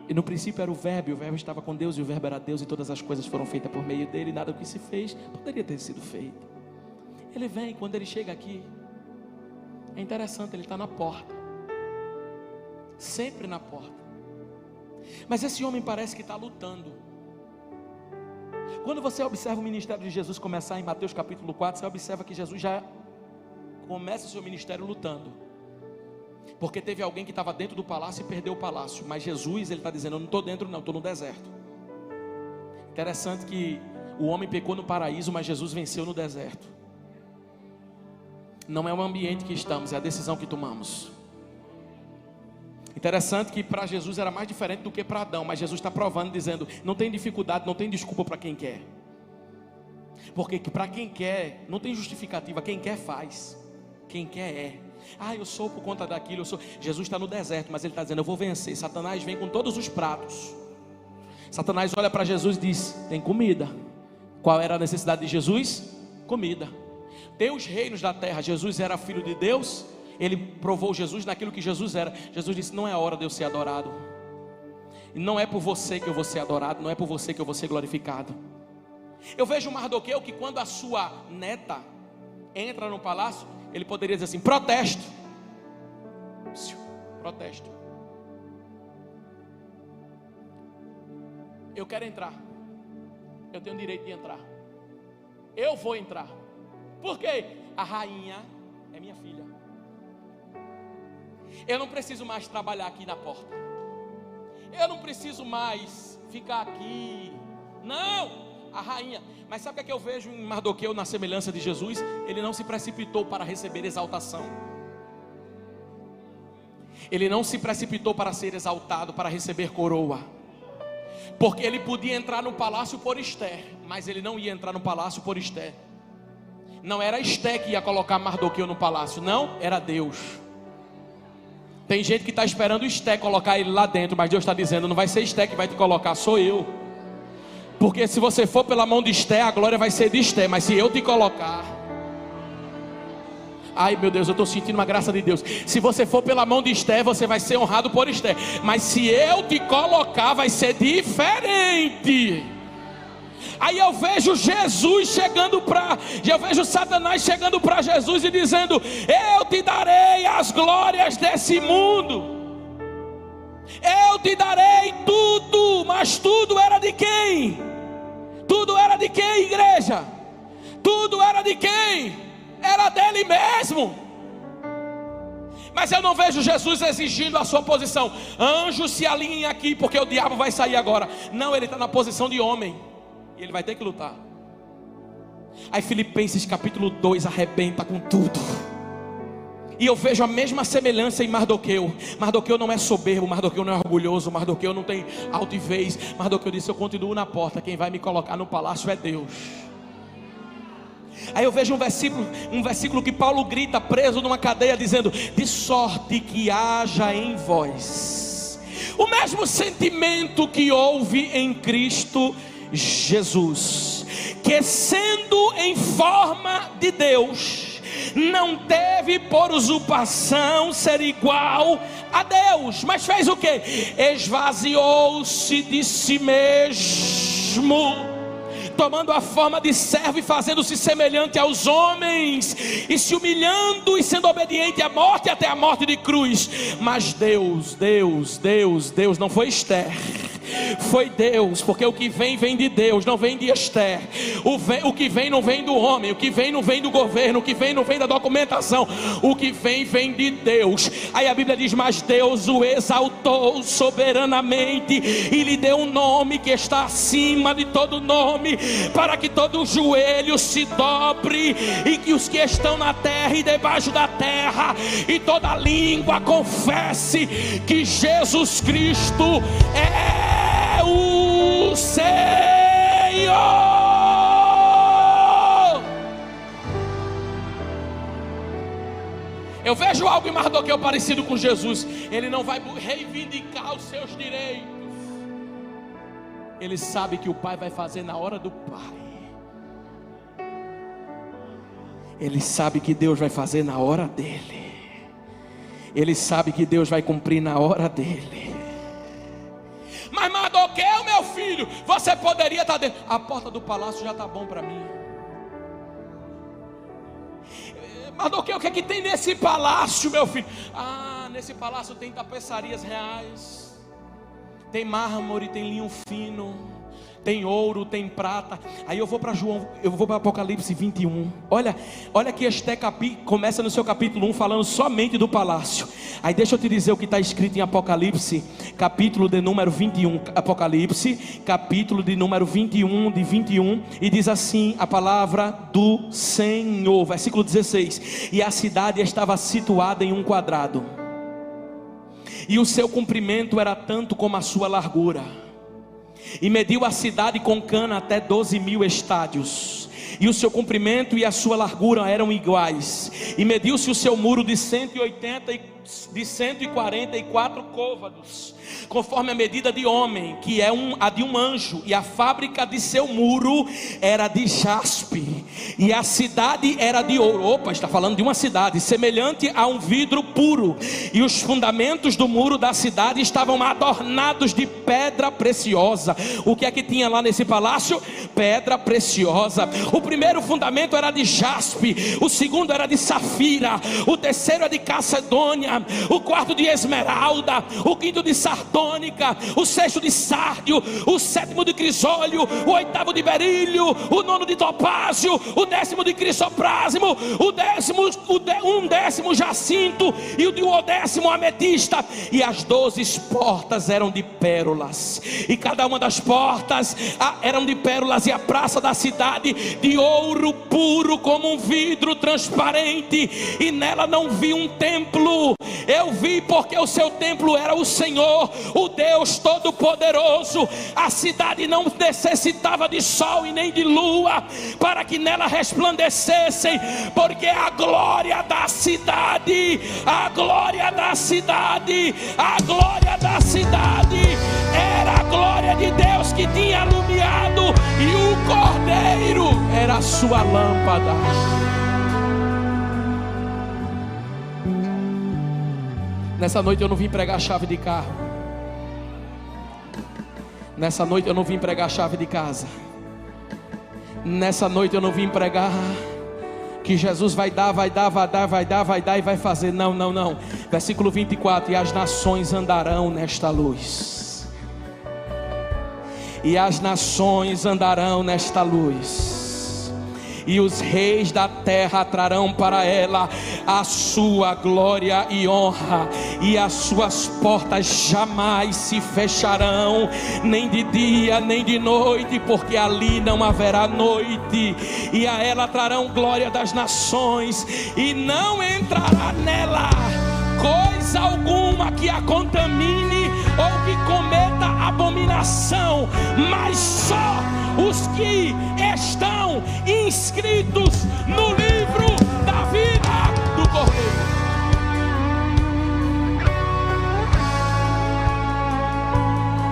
Speaker 1: E no princípio era o verbo, e o verbo estava com Deus, e o verbo era Deus, e todas as coisas foram feitas por meio dele, e nada do que se fez poderia ter sido feito. Ele vem, quando ele chega aqui, é interessante, ele está na porta, sempre na porta. Mas esse homem parece que está lutando. Quando você observa o ministério de Jesus começar em Mateus capítulo 4, você observa que Jesus já começa o seu ministério lutando. Porque teve alguém que estava dentro do palácio e perdeu o palácio. Mas Jesus, ele está dizendo: eu não estou dentro não, estou no deserto. Interessante que o homem pecou no paraíso, mas Jesus venceu no deserto. Não é o ambiente que estamos, é a decisão que tomamos. Interessante que para Jesus era mais diferente do que para Adão. Mas Jesus está provando, dizendo: não tem dificuldade, não tem desculpa para quem quer. Porque para quem quer, não tem justificativa. Quem quer faz, quem quer é. Eu sou por conta daquilo, eu sou. Jesus está no deserto, mas ele está dizendo: eu vou vencer. Satanás vem com todos os pratos. Satanás olha para Jesus e diz: tem comida. Qual era a necessidade de Jesus? Comida. Tem os reinos da terra. Jesus era filho de Deus. Ele provou Jesus naquilo que Jesus era. Jesus disse: não é a hora de eu ser adorado. E não é por você que eu vou ser adorado, não é por você que eu vou ser glorificado. Eu vejo Mardoqueu que quando a sua neta entra no palácio, ele poderia dizer assim: protesto. Protesto. Eu quero entrar. Eu tenho o direito de entrar. Eu vou entrar. Por quê? A rainha é minha filha. Eu não preciso mais trabalhar aqui na porta. Eu não preciso mais ficar aqui. Não, a rainha. Mas sabe o que eu vejo em Mardoqueu na semelhança de Jesus? Ele não se precipitou para receber exaltação. Ele não se precipitou para ser exaltado, para receber coroa. Porque ele podia entrar no palácio por Esther, mas ele não ia entrar no palácio por Esther. Não era Esther que ia colocar Mardoqueu no palácio, não, era Deus. Tem gente que está esperando Esther colocar ele lá dentro, mas Deus está dizendo: não vai ser Esther que vai te colocar, sou eu. Porque se você for pela mão de Esther, a glória vai ser de Esther. Mas se eu te colocar, ai meu Deus, eu estou sentindo uma graça de Deus. Se você for pela mão de Esther, você vai ser honrado por Esther. Mas se eu te colocar, vai ser diferente. Aí eu vejo Jesus chegando eu vejo Satanás chegando para Jesus e dizendo: eu te darei as glórias desse mundo. Eu te darei tudo. Mas tudo era de quem? Tudo era de quem, igreja? Tudo era de quem? Era dele mesmo. Mas eu não vejo Jesus exigindo a sua posição. Anjos, se alinhem aqui, porque o diabo vai sair agora. Não, ele está na posição de homem. E ele vai ter que lutar. Aí Filipenses capítulo 2 arrebenta com tudo. E eu vejo a mesma semelhança em Mardoqueu. Mardoqueu não é soberbo, Mardoqueu não é orgulhoso, Mardoqueu não tem altivez. Mardoqueu disse: eu continuo na porta, quem vai me colocar no palácio é Deus. Aí eu vejo um versículo que Paulo grita, preso numa cadeia, dizendo: de sorte que haja em vós o mesmo sentimento que houve em Cristo Jesus, que sendo em forma de Deus, não teve por usurpação ser igual a Deus, mas fez o que? Esvaziou-se de si mesmo, tomando a forma de servo e fazendo-se semelhante aos homens, e se humilhando e sendo obediente à morte, até a morte de cruz. Mas Deus, não foi Esther, foi Deus, porque o que vem de Deus, não vem de Esther. O que vem não vem do homem, o que vem não vem do governo, o que vem não vem da documentação, o que vem de Deus. Aí a Bíblia diz: mas Deus o exaltou soberanamente e lhe deu um nome que está acima de todo nome, para que todo joelho se dobre, e que os que estão na terra e debaixo da terra, e toda língua confesse que Jesus Cristo é o Senhor. Eu vejo algo em Mardoqueu parecido com Jesus. Ele não vai reivindicar os seus direitos. Ele sabe que o Pai vai fazer na hora do Pai. Ele sabe que Deus vai fazer na hora dele. Ele sabe que Deus vai cumprir na hora dele. Mas Mardoqueu, meu filho, você poderia estar dentro. A porta do palácio já está bom para mim. Mardoqueu, o que é que tem nesse palácio, meu filho? Ah, nesse palácio tem tapeçarias reais, tem mármore, tem linho fino, tem ouro, tem prata. Aí eu vou para Apocalipse 21. Olha que Esther começa no seu capítulo 1 falando somente do palácio. Aí deixa eu te dizer o que está escrito em Apocalipse, capítulo de número 21. Apocalipse, capítulo de número 21, de 21. E diz assim a palavra do Senhor, versículo 16: e a cidade estava situada em um quadrado, e o seu comprimento era tanto como a sua largura. E mediu a cidade com cana até 12.000 estádios, e o seu comprimento e a sua largura eram iguais. E mediu-se o seu muro de 144 côvados, conforme a medida de homem, que é a de um anjo. E a fábrica de seu muro era de jaspe, e a cidade era de ouro. Opa, está falando de uma cidade semelhante a um vidro puro. E os fundamentos do muro da cidade estavam adornados de pedra preciosa. O que é que tinha lá nesse palácio? Pedra preciosa. O primeiro fundamento era de jaspe, o segundo era de safira, o terceiro é de calcedônia, o quarto de esmeralda, o quinto de sardônica, o sexto de sárdio, o sétimo de crisólio, o oitavo de berílio, o nono de topázio, o décimo de crisoprásimo, um décimo jacinto, e o décimo ametista. E as 12 portas eram de pérolas, e cada uma das portas eram de pérolas, e a praça da cidade de ouro puro como um vidro transparente. E nela não vi um templo, eu vi, porque o seu templo era o Senhor, o Deus Todo-Poderoso. A cidade não necessitava de sol e nem de lua para que nela resplandecessem, porque a glória da cidade era a glória de Deus que tinha iluminado, e o Cordeiro era a sua lâmpada. Nessa noite eu não vim pregar chave de carro. Nessa noite eu não vim pregar chave de casa. Nessa noite eu não vim pregar que Jesus vai dar e vai fazer. Não. Versículo 24: e as nações andarão nesta luz. E as nações andarão nesta luz, e os reis da terra trarão para ela a sua glória e honra, e as suas portas jamais se fecharão, nem de dia nem de noite, porque ali não haverá noite. E a ela trarão glória das nações, e não entrará nela coisa alguma que a contamine ou que cometa abominação, mas só os que estão inscritos no livro da vida do Cordeiro.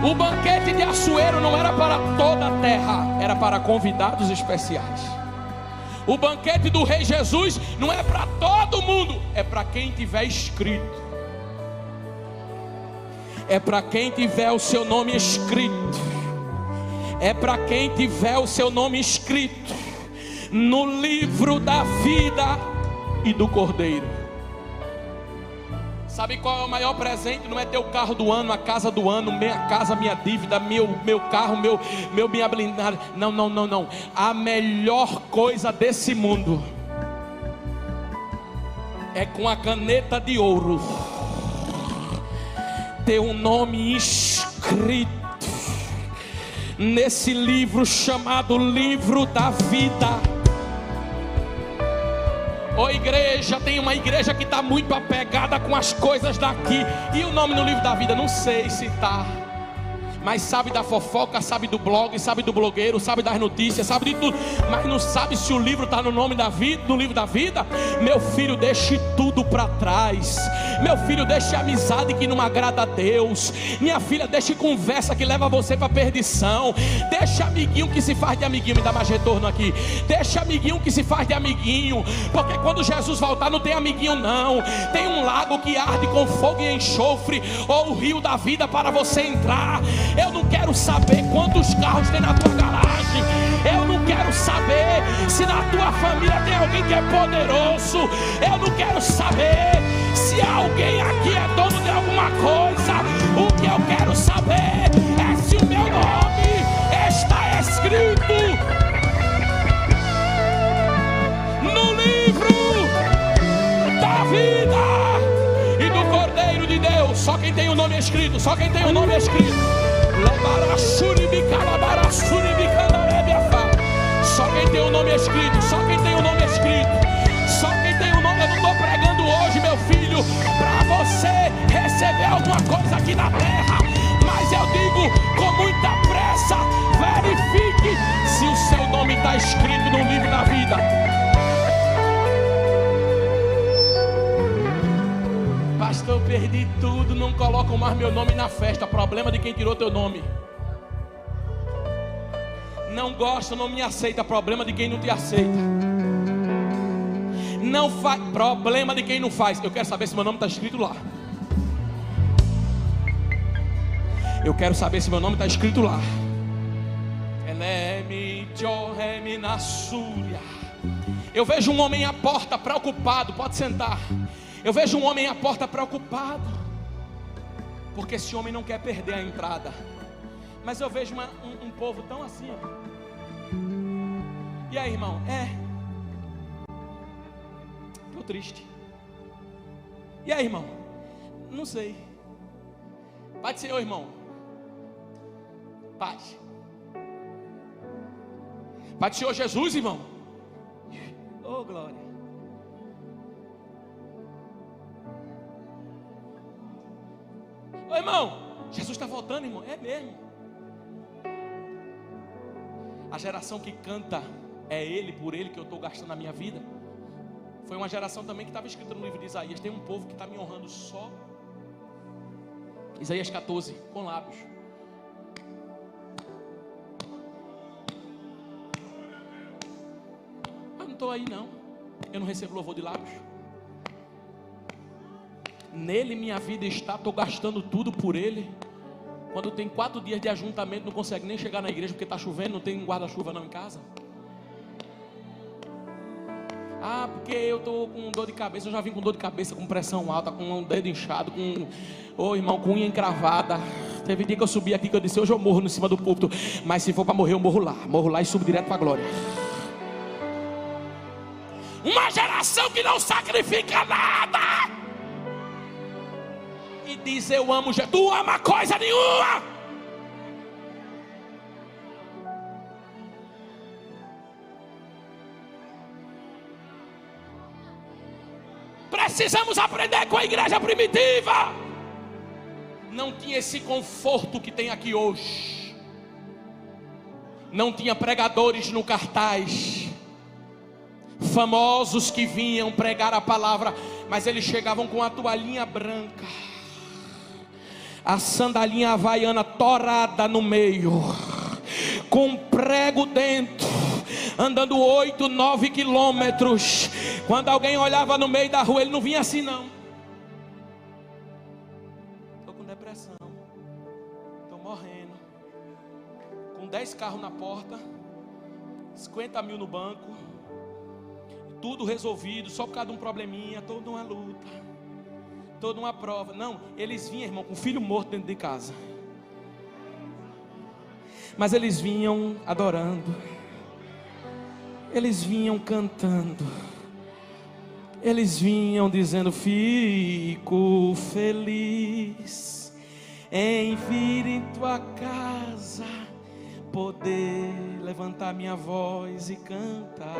Speaker 1: O banquete de Assuero não era para toda a terra, era para convidados especiais. O banquete do Rei Jesus não é para todo mundo, é para quem tiver escrito. É para quem tiver o seu nome escrito. é para quem tiver o seu nome escrito no livro da vida e do Cordeiro. Sabe qual é o maior presente? Não é ter o carro do ano, a casa do ano, minha casa, minha dívida, meu carro, minha blindada. Não. A melhor coisa desse mundo é com a caneta de ouro ter um nome escrito nesse livro chamado livro da vida. Ô igreja, tem uma igreja que está muito apegada com as coisas daqui. E o nome no livro da vida? Não sei se está, mas sabe da fofoca, sabe do blog, sabe do blogueiro, sabe das notícias, sabe de tudo, mas não sabe se o livro está no nome da vida, no livro da vida. Meu filho, deixe tudo para trás. Meu filho, deixe amizade que não agrada a Deus. Minha filha, deixe conversa que leva você para perdição. Deixe amiguinho que se faz de amiguinho. Me dá mais retorno aqui. Deixe amiguinho que se faz de amiguinho, porque quando Jesus voltar não tem amiguinho não. Tem um lago que arde com fogo e enxofre, ou o rio da vida para você entrar. Eu não quero saber quantos carros tem na tua garagem. Eu não quero saber se na tua família tem alguém que é poderoso. Eu não quero saber se alguém aqui é dono de alguma coisa. O que eu quero saber é se o meu nome está escrito no livro da vida e do Cordeiro de Deus. Só quem tem o nome escrito, só quem tem o nome escrito. Só quem tem o nome escrito, só quem tem o nome escrito, só quem tem o nome. Eu não estou pregando hoje, meu filho, para você receber alguma coisa aqui na terra, mas eu digo com muita pressa: verifique se o seu nome está escrito no livro da vida. Pastor, eu perdi tudo, não colocam mais meu nome na festa. Problema de quem tirou teu nome. Não gosta, não me aceita. Problema de quem não te aceita. Não faz. Problema de quem não faz. Eu quero saber se meu nome está escrito lá. Eu quero saber se meu nome está escrito lá. Eu vejo um homem à porta preocupado. Pode sentar. Eu vejo um homem à porta preocupado, porque esse homem não quer perder a entrada. Mas eu vejo um povo tão assim, ó. E aí, irmão? Tô triste. E aí, irmão? Não sei. Pai do Senhor, irmão. Paz. Pai do Senhor Jesus, irmão. Oh, glória. Ô irmão, Jesus está voltando, irmão. É mesmo. A geração que canta é Ele, por Ele que eu estou gastando a minha vida. Foi uma geração também que estava escrita no livro de Isaías. Tem um povo que está me honrando só. Isaías 14, com lábios. Mas não estou aí não. Eu não recebo louvor de lábios. Nele minha vida está, estou gastando tudo por Ele. Quando tem 4 dias de ajuntamento, não consegue nem chegar na igreja porque está chovendo, não tem guarda-chuva não em casa. Ah, porque eu estou com dor de cabeça. Eu já vim com dor de cabeça, com pressão alta, com um dedo inchado, irmão, com unha encravada. Teve dia que eu subi aqui que eu disse: hoje eu morro em cima do púlpito, mas se for para morrer eu morro lá e subo direto para a glória. Uma geração que não sacrifica nada e diz: eu amo Jesus. Tu ama coisa nenhuma. Precisamos aprender com a igreja primitiva. Não tinha esse conforto que tem aqui hoje. Não tinha pregadores no cartaz, famosos que vinham pregar a palavra, mas eles chegavam com a toalhinha branca, a sandalinha havaiana torada no meio, com um prego dentro, andando 8, 9 quilômetros. Quando alguém olhava no meio da rua, ele não vinha assim não: estou com depressão, estou morrendo, com 10 carros na porta, 50 mil no banco, tudo resolvido, só por causa de um probleminha, toda uma luta, toda uma prova. Não, eles vinham, irmão, com o filho morto dentro de casa, mas eles vinham adorando, eles vinham cantando, eles vinham dizendo: fico feliz em vir em tua casa, poder levantar minha voz e cantar.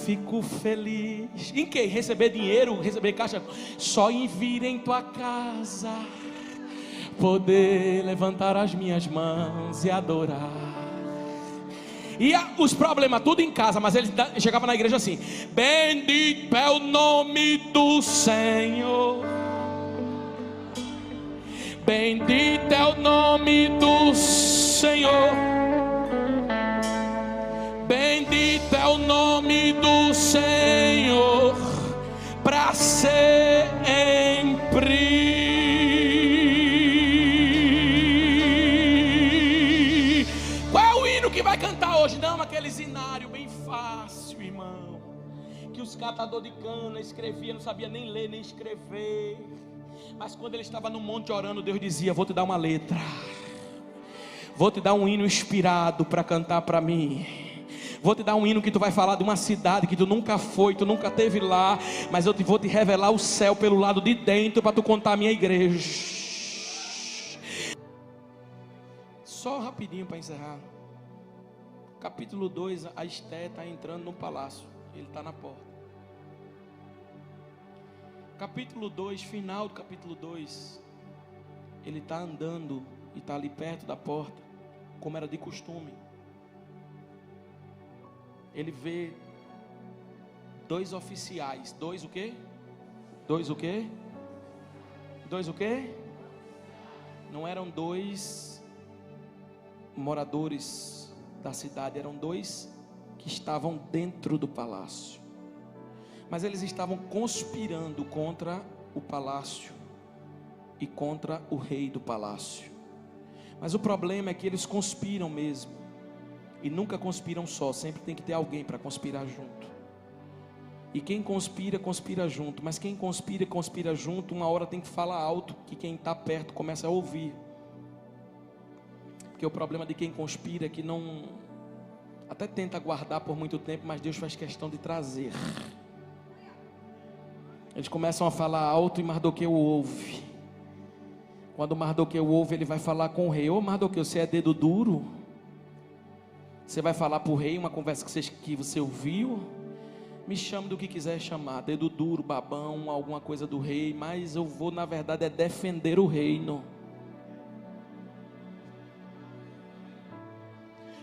Speaker 1: Fico feliz em que? Receber dinheiro, receber caixa? Só em vir em tua casa, poder levantar as minhas mãos e adorar. E os problemas tudo em casa, mas ele chegava na igreja assim: bendito é o nome do Senhor, bendito é o nome do Senhor, bendito é o nome do Senhor, para sempre. Que vai cantar hoje? Não, aquele zinário bem fácil, irmão, que os catadores de cana escreviam, não sabia nem ler nem escrever, mas quando ele estava no monte orando, Deus dizia: vou te dar uma letra, vou te dar um hino inspirado para cantar para mim, vou te dar um hino que tu vai falar de uma cidade que tu nunca foi, tu nunca esteve lá, mas eu vou te revelar o céu pelo lado de dentro para tu contar a minha igreja. Só rapidinho para encerrar. Capítulo 2, a Esté está entrando no palácio, ele está na porta. Capítulo 2, final do capítulo 2, ele está andando e está ali perto da porta, como era de costume. Ele vê dois oficiais, dois o quê? Dois o quê? Dois o quê? Não eram dois moradores da cidade, eram dois que estavam dentro do palácio, mas eles estavam conspirando contra o palácio e contra o rei do palácio. Mas o problema é que eles conspiram mesmo, e nunca conspiram só, sempre tem que ter alguém para conspirar junto. E quem conspira, conspira junto, mas quem conspira, conspira junto, uma hora tem que falar alto, que quem está perto começa a ouvir. Porque o problema de quem conspira é que não, até tenta guardar por muito tempo, mas Deus faz questão de trazer. Eles começam a falar alto e Mardoqueu ouve. Quando Mardoqueu ouve, ele vai falar com o rei: ô Mardoqueu, você é dedo duro? Você vai falar para o rei uma conversa que você ouviu? Me chame do que quiser chamar, dedo duro, babão, alguma coisa do rei, mas eu vou, na verdade, é defender o reino.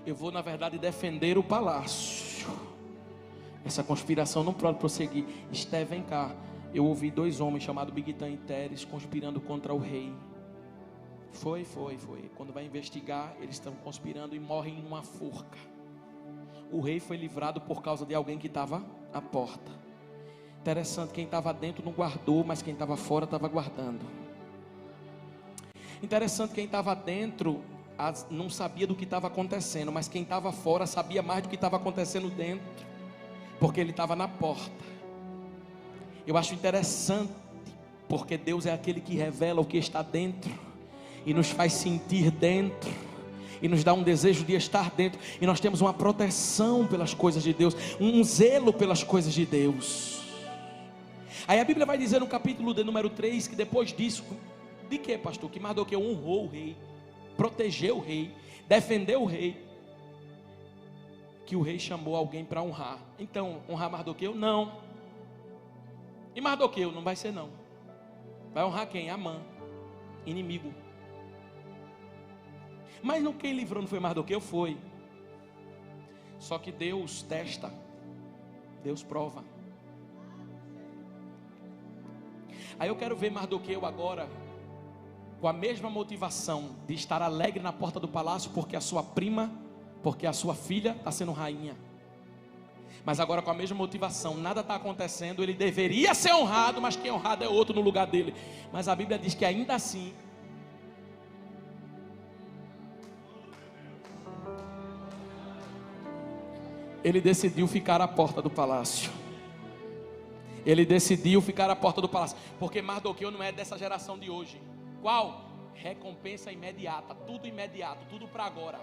Speaker 1: Eu vou, na verdade, defender o palácio. Essa conspiração não pode prosseguir. Esté, vem cá. Eu ouvi dois homens chamados Bigtan e Teres conspirando contra o rei. Foi. Quando vai investigar, eles estão conspirando e morrem em uma forca. O rei foi livrado por causa de alguém que estava à porta. Interessante, quem estava dentro não guardou, mas quem estava fora estava guardando. Interessante, quem estava dentro não sabia do que estava acontecendo, mas quem estava fora sabia mais do que estava acontecendo dentro, porque ele estava na porta. Eu acho interessante, porque Deus é aquele que revela o que está dentro, e nos faz sentir dentro, e nos dá um desejo de estar dentro, e nós temos uma proteção pelas coisas de Deus, um zelo pelas coisas de Deus. Aí a Bíblia vai dizer no capítulo de número 3, que depois disso, de que, pastor? Que Mardoqueu honrou o rei, protegeu o rei, defendeu o rei, que o rei chamou alguém para honrar. Então, honrar Mardoqueu? Não. E Mardoqueu? Não vai ser não. Vai honrar quem? Amã, inimigo. Mas não, quem livrou não foi Mardoqueu? Foi. Só que Deus testa, Deus prova. Aí eu quero ver Mardoqueu agora com a mesma motivação de estar alegre na porta do palácio, porque a sua prima, porque a sua filha está sendo rainha. Mas agora com a mesma motivação, nada está acontecendo, ele deveria ser honrado, mas quem é honrado é outro no lugar dele. Mas a Bíblia diz que ainda assim, ele decidiu ficar à porta do palácio. Ele decidiu ficar à porta do palácio, porque Mardoqueu não é dessa geração de hoje. Qual? Recompensa imediata, tudo imediato, tudo para agora.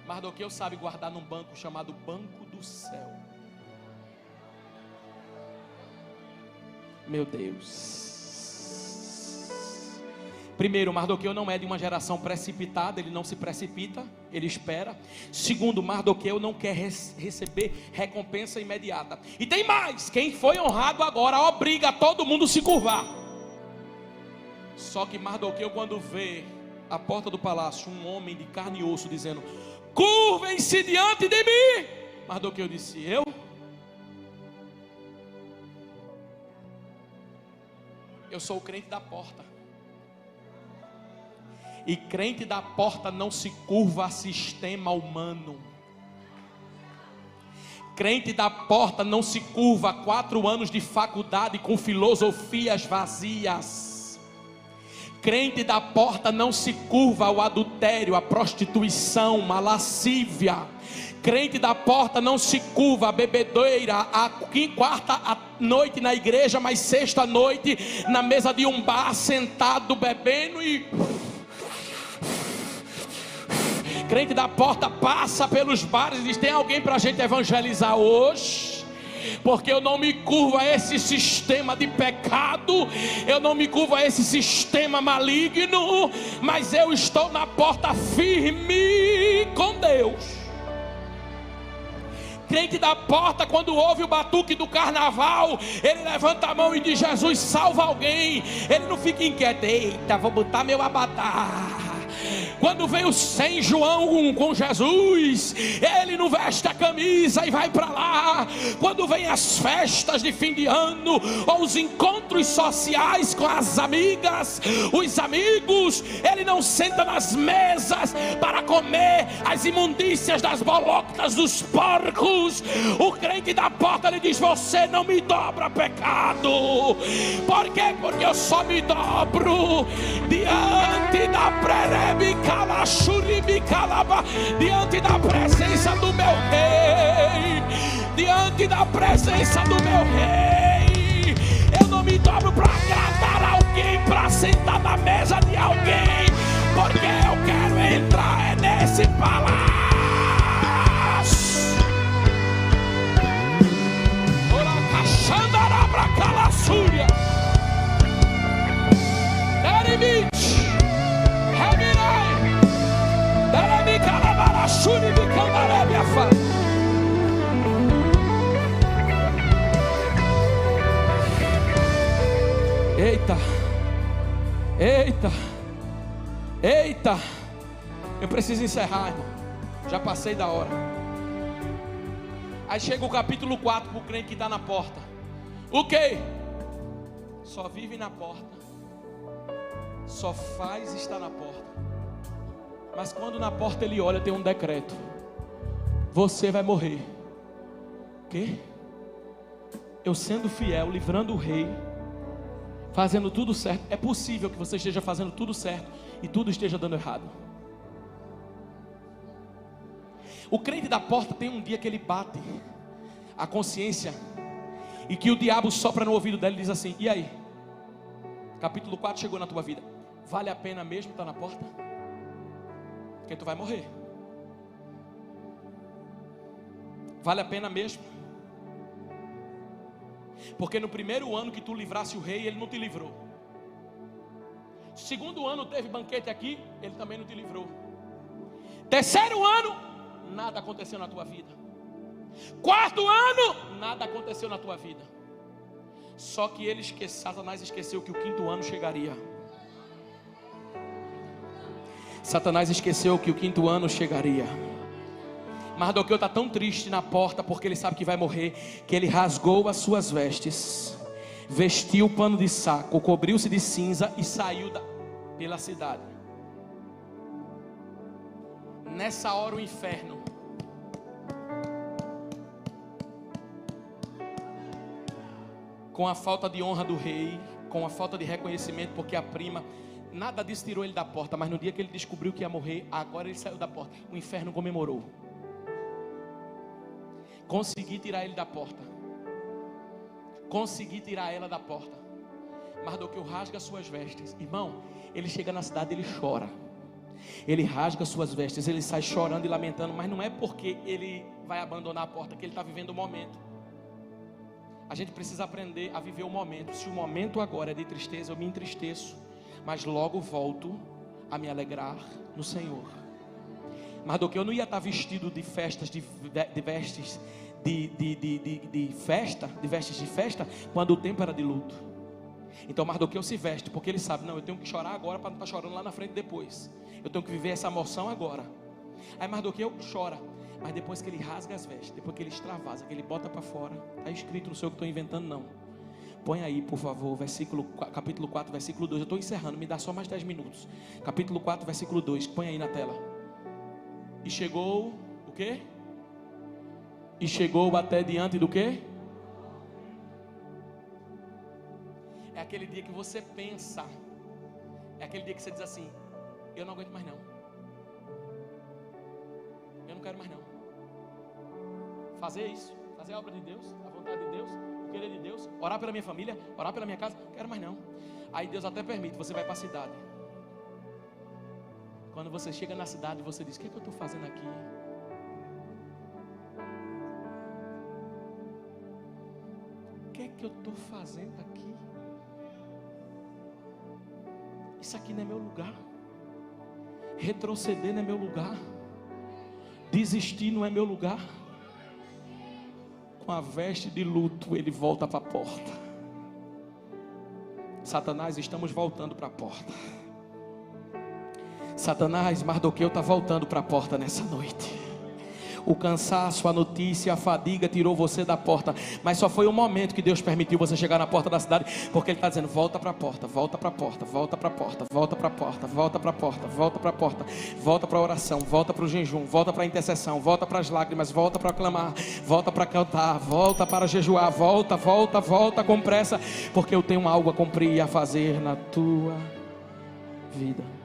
Speaker 1: Mardoqueu sabe guardar num banco chamado Banco do Céu. Meu Deus. Primeiro, Mardoqueu não é de uma geração precipitada, ele não se precipita, ele espera. Segundo, Mardoqueu não quer receber recompensa imediata. E tem mais, quem foi honrado agora obriga todo mundo a se curvar. Só que Mardoqueu, quando vê à porta do palácio um homem de carne e osso dizendo: curvem-se diante de mim, Mardoqueu disse: eu sou o crente da porta. E crente da porta não se curva a sistema humano. Crente da porta não se curva a 4 anos de faculdade com filosofias vazias. Crente da porta não se curva ao adultério, à prostituição, à lascívia. Crente da porta não se curva à bebedeira, a quarta noite na igreja, mas sexta noite na mesa de um bar, sentado bebendo e... Crente da porta passa pelos bares e diz: tem alguém para a gente evangelizar hoje? Porque eu não me curvo a esse sistema de pecado, eu não me curvo a esse sistema maligno, mas eu estou na porta firme com Deus. Crente da porta, quando ouve o batuque do carnaval, ele levanta a mão e diz: Jesus, salva alguém. Ele não fica inquieto: eita, vou botar meu abadá. Quando vem o São João com Jesus, ele não veste a camisa e vai para lá. Quando vem as festas de fim de ano, ou os encontros sociais com as amigas, os amigos, ele não senta nas mesas para comer as imundícias das bolocas dos porcos. O crente da porta, ele diz: você não me dobra pecado. Por quê? Porque eu só me dobro diante da diante da presença do meu rei. Diante da presença do meu rei, eu não me dobro para agradar alguém, para sentar na mesa de alguém, porque eu quero entrar nesse palácio. Xandará pra calaçúria. Eita, eita, eita, eu preciso encerrar, irmão. Já passei da hora. Aí chega o capítulo 4 para o crente que está na porta. O que? Só vive na porta, só faz estar na porta. Mas quando na porta ele olha, tem um decreto: você vai morrer. Que? Eu sendo fiel, livrando o rei, fazendo tudo certo. É possível que você esteja fazendo tudo certo e tudo esteja dando errado. O crente da porta tem um dia que ele bate a consciência e que o diabo sopra no ouvido dele e diz assim: e aí? Capítulo 4 chegou na tua vida. Vale a pena mesmo estar na porta? Porque tu vai morrer. Vale a pena mesmo? Porque no primeiro ano que tu livrasse o rei, ele não te livrou. Segundo ano teve banquete aqui, ele também não te livrou. Terceiro ano, nada aconteceu na tua vida. Quarto ano, nada aconteceu na tua vida. Só que Satanás esqueceu que o quinto ano chegaria. Satanás esqueceu que o quinto ano chegaria. Mardoqueu está tão triste na porta, porque ele sabe que vai morrer, que ele rasgou as suas vestes, vestiu o pano de saco, cobriu-se de cinza e saiu pela cidade. Nessa hora o inferno com a falta de honra do rei, com a falta de reconhecimento, porque a prima, nada disso tirou ele da porta. Mas no dia que ele descobriu que ia morrer, agora ele saiu da porta, o inferno comemorou. Consegui tirar ele da porta. Consegui tirar ela da porta. Mardoqueu rasga suas vestes. Irmão, ele chega na cidade, ele chora. Ele rasga suas vestes, ele sai chorando e lamentando. Mas não é porque ele vai abandonar a porta, que ele está vivendo o momento. A gente precisa aprender a viver o momento. Se o momento agora é de tristeza, eu me entristeço, mas logo volto a me alegrar no Senhor. Mardoqueu não ia estar vestido de festas, de vestes de festa, quando o tempo era de luto. Então Mardoqueu se veste, porque ele sabe, não, eu tenho que chorar agora para não estar chorando lá na frente depois. Eu tenho que viver essa emoção agora. Aí Mardoqueu chora, mas depois que ele rasga as vestes, depois que ele extravasa, que ele bota para fora, está escrito, não sei o que estou inventando não. Põe aí, por favor, capítulo 4, versículo 2. Eu estou encerrando, me dá só mais 10 minutos. Capítulo 4, versículo 2. Põe aí na tela. E chegou, o quê? E chegou até diante do quê? É aquele dia que você pensa. É aquele dia que você diz assim: eu não aguento mais não. Eu não quero mais não. Fazer isso, fazer a obra de Deus, a vontade de Deus, o querer de Deus, orar pela minha família, orar pela minha casa, não quero mais não. Aí Deus até permite, você vai para a cidade. Quando você chega na cidade, você diz: o que é que eu estou fazendo aqui? O que é que eu estou fazendo aqui? Isso aqui não é meu lugar. Retroceder não é meu lugar. Desistir não é meu lugar. Com a veste de luto, ele volta para a porta. Satanás, estamos voltando para a porta. Satanás, Mardoqueu está voltando para a porta nessa noite. O cansaço, a notícia, a fadiga tirou você da porta, mas só foi um momento que Deus permitiu você chegar na porta da cidade, porque Ele está dizendo: volta para a porta, volta para a porta, volta para a porta, volta para a porta, volta para a porta, volta para a porta, volta para a oração, volta para o jejum, volta para a intercessão, volta para as lágrimas, volta para clamar, volta para cantar, volta para jejuar, volta com pressa, porque eu tenho algo a cumprir e a fazer na tua vida.